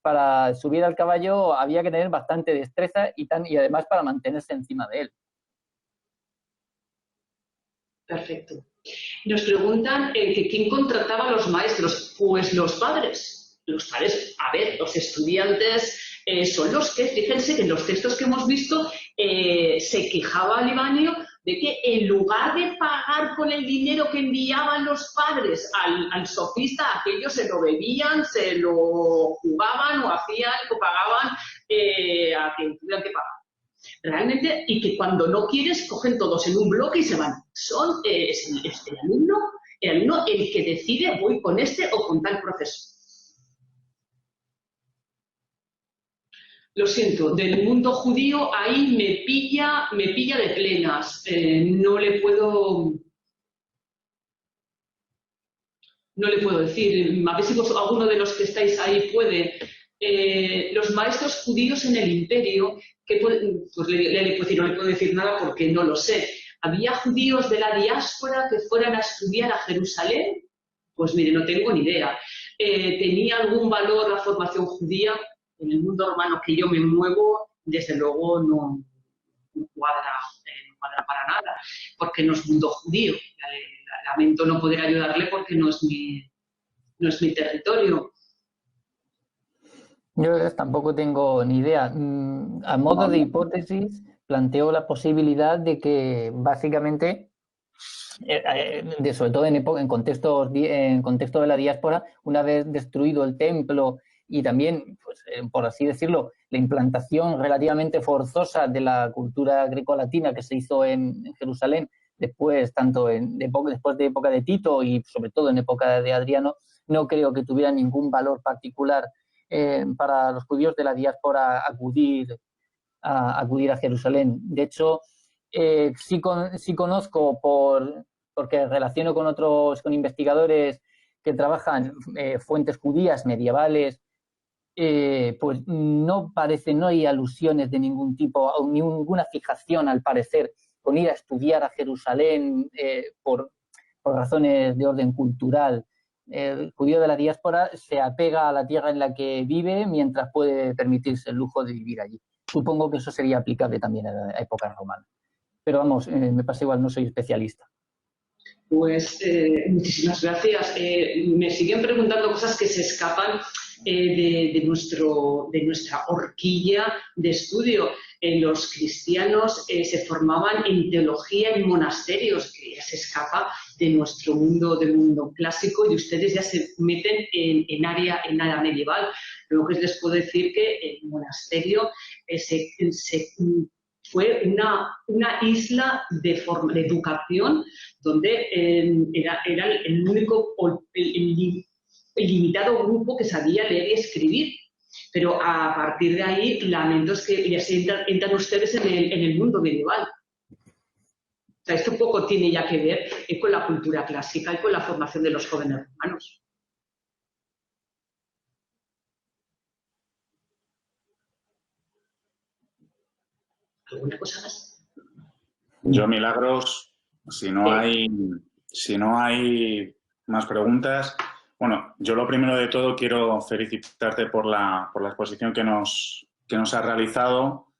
para subir al caballo había que tener bastante destreza y además para mantenerse encima de él. Perfecto. Nos preguntan que quién contrataba a los maestros. Pues los padres. Los padres, a ver, los estudiantes son los que, fíjense que en los textos que hemos visto se quejaba Libanio de que en lugar de pagar con el dinero que enviaban los padres al sofista, aquellos se lo bebían, se lo jugaban o hacían o pagaban a quien tuvieran que pagar. realmente, y que cuando no quieres cogen todos en un bloque y se van. Es el alumno el que decide voy con este o con tal profesor. Lo siento, del mundo judío ahí me pilla de plenas. No le puedo decir. A ver si alguno de los que estáis ahí puede. Los maestros judíos en el imperio, pues no le puedo decir nada porque no lo sé. ¿Había judíos de la diáspora que fueran a estudiar a Jerusalén? Pues mire, no tengo ni idea. ¿Tenía algún valor la formación judía? En el mundo romano que yo me muevo, desde luego no cuadra para nada, porque no es mundo judío. Lamento no poder ayudarle porque no es mi territorio. Yo tampoco tengo ni idea. A modo de hipótesis, planteo la posibilidad de que básicamente, sobre todo en contexto de la diáspora, una vez destruido el templo y también, pues, por así decirlo, la implantación relativamente forzosa de la cultura grecolatina que se hizo en Jerusalén, después, después de época de Tito y sobre todo en época de Adriano, no creo que tuviera ningún valor particular para los judíos de la diáspora acudir a Jerusalén. De hecho, sí conozco porque relaciono con investigadores que trabajan fuentes judías medievales, pues no hay alusiones de ningún tipo, ni ninguna fijación al parecer con ir a estudiar a Jerusalén por razones de orden cultural. El judío de la diáspora se apega a la tierra en la que vive mientras puede permitirse el lujo de vivir allí. Supongo que eso sería aplicable también a la época romana. Pero vamos, me pasa igual, no soy especialista. Pues muchísimas gracias. Me siguen preguntando cosas que se escapan de nuestra horquilla de estudio. Los cristianos se formaban en teología en monasterios, que ya se escapa de nuestro mundo clásico, y ustedes ya se meten en área medieval. Luego que les puedo decir que el monasterio fue una isla de educación donde era el único, el limitado grupo que sabía leer y escribir. Pero a partir de ahí, lamento es que ya se entran ustedes en el mundo medieval. O sea, esto poco tiene ya que ver con la cultura clásica y con la formación de los jóvenes romanos. ¿Alguna cosa más? Yo, Milagros, si no hay más preguntas, bueno, yo lo primero de todo quiero felicitarte por la exposición que nos has realizado,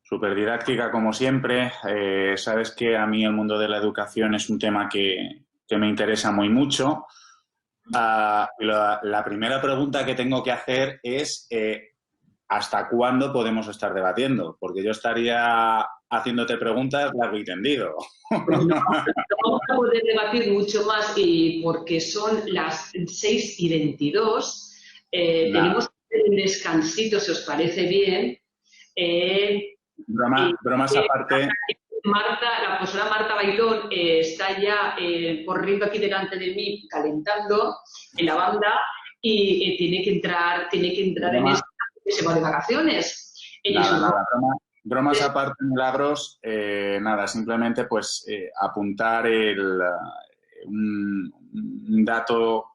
súper didáctica como siempre. Sabes que a mí el mundo de la educación es un tema que me interesa muy mucho. La primera pregunta que tengo que hacer es ¿hasta cuándo podemos estar debatiendo? Porque yo estaría haciéndote preguntas largo y tendido. Pues no vamos a poder debatir mucho más porque son las 6:22. Tenemos un descansito, si os parece bien. Bromas aparte. La profesora Marta Bailón está ya corriendo aquí delante de mí, calentando en la banda y tiene que entrar en esto, que se va de vacaciones. Bromas aparte, Milagros, nada, simplemente pues apuntar un dato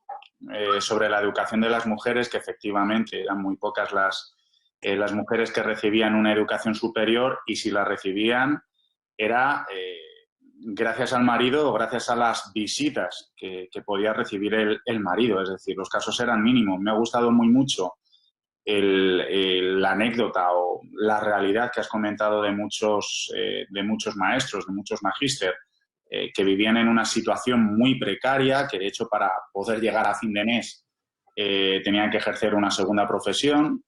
sobre la educación de las mujeres, que efectivamente eran muy pocas las mujeres que recibían una educación superior, y si la recibían era gracias al marido o gracias a las visitas que podía recibir el marido, es decir, los casos eran mínimos. Me ha gustado muy mucho la anécdota o la realidad que has comentado de muchos maestros, de muchos magíster, que vivían en una situación muy precaria, que de hecho para poder llegar a fin de mes tenían que ejercer una segunda profesión,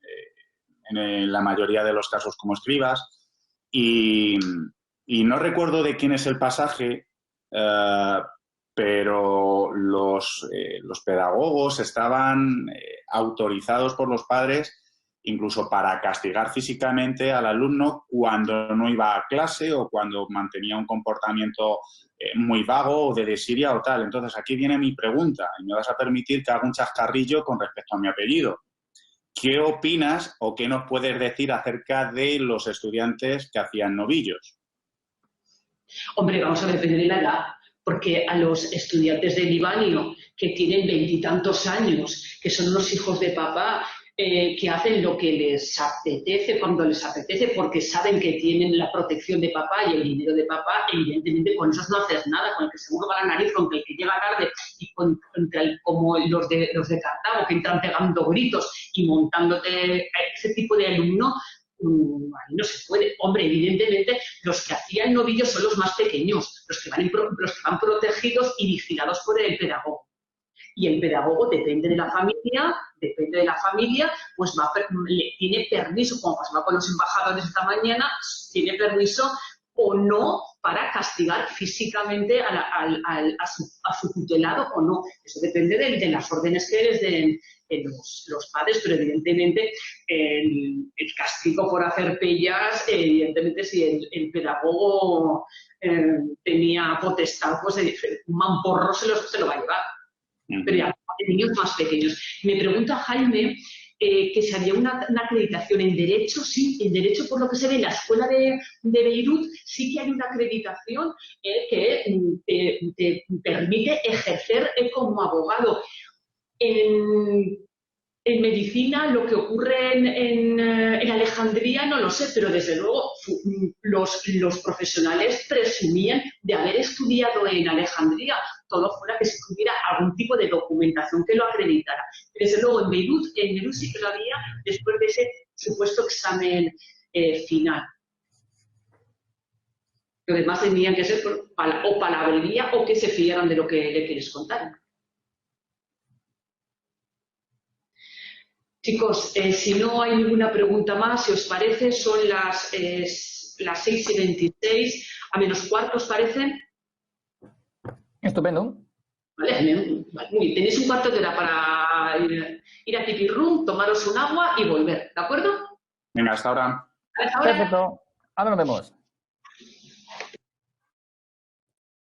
en la mayoría de los casos como escribas, y no recuerdo de quién es el pasaje, pero los pedagogos estaban autorizados por los padres incluso para castigar físicamente al alumno cuando no iba a clase o cuando mantenía un comportamiento muy vago o de desidia o tal. Entonces, aquí viene mi pregunta y me vas a permitir que haga un chascarrillo con respecto a mi apellido. ¿Qué opinas o qué nos puedes decir acerca de los estudiantes que hacían novillos? Hombre, vamos a ver, depende de la edad, porque a los estudiantes de Libanio que tienen 20 y tantos años, que son los hijos de papá, que hacen lo que les apetece cuando les apetece, porque saben que tienen la protección de papá y el dinero de papá, evidentemente con esos no haces nada, con el que se mueva la nariz, con el que llega tarde y como los de Cartago, que entran pegando gritos y montándote ese tipo de alumno. Ahí no se puede. Hombre, evidentemente, los que hacían novillos son los más pequeños, los que van protegidos y vigilados por el pedagogo. Y el pedagogo depende de la familia, pues tiene permiso, como pasaba con los embajadores esta mañana, tiene permiso o no para castigar físicamente a su tutelado o no. Eso depende de las órdenes que les den los padres, pero evidentemente el castigo por hacer pellas, evidentemente si el pedagogo tenía potestad, pues un mamporro se lo va a llevar. Pero ya de niños más pequeños. Me pregunta Jaime que si había una acreditación en Derecho. Sí, en Derecho, por lo que se ve en la Escuela de Beirut, sí que hay una acreditación que te permite ejercer como abogado. En medicina, lo que ocurre en Alejandría no lo sé, pero desde luego los profesionales presumían de haber estudiado en Alejandría, todo fuera que se tuviera algún tipo de documentación que lo acreditara. Desde luego en Beirut sí que lo había después de ese supuesto examen final. Lo demás tenían que ser o palabrería o que se fiaran de lo que les contaran. Chicos, si no hay ninguna pregunta más, si os parece, son las 6:26, a menos cuarto, ¿os parece? Estupendo. Vale, muy bien. Tenéis un cuarto de hora para ir a Pipi Room, tomaros un agua y volver, ¿de acuerdo? Venga, hasta ahora. Hasta ahora. Perfecto. Ahora nos vemos.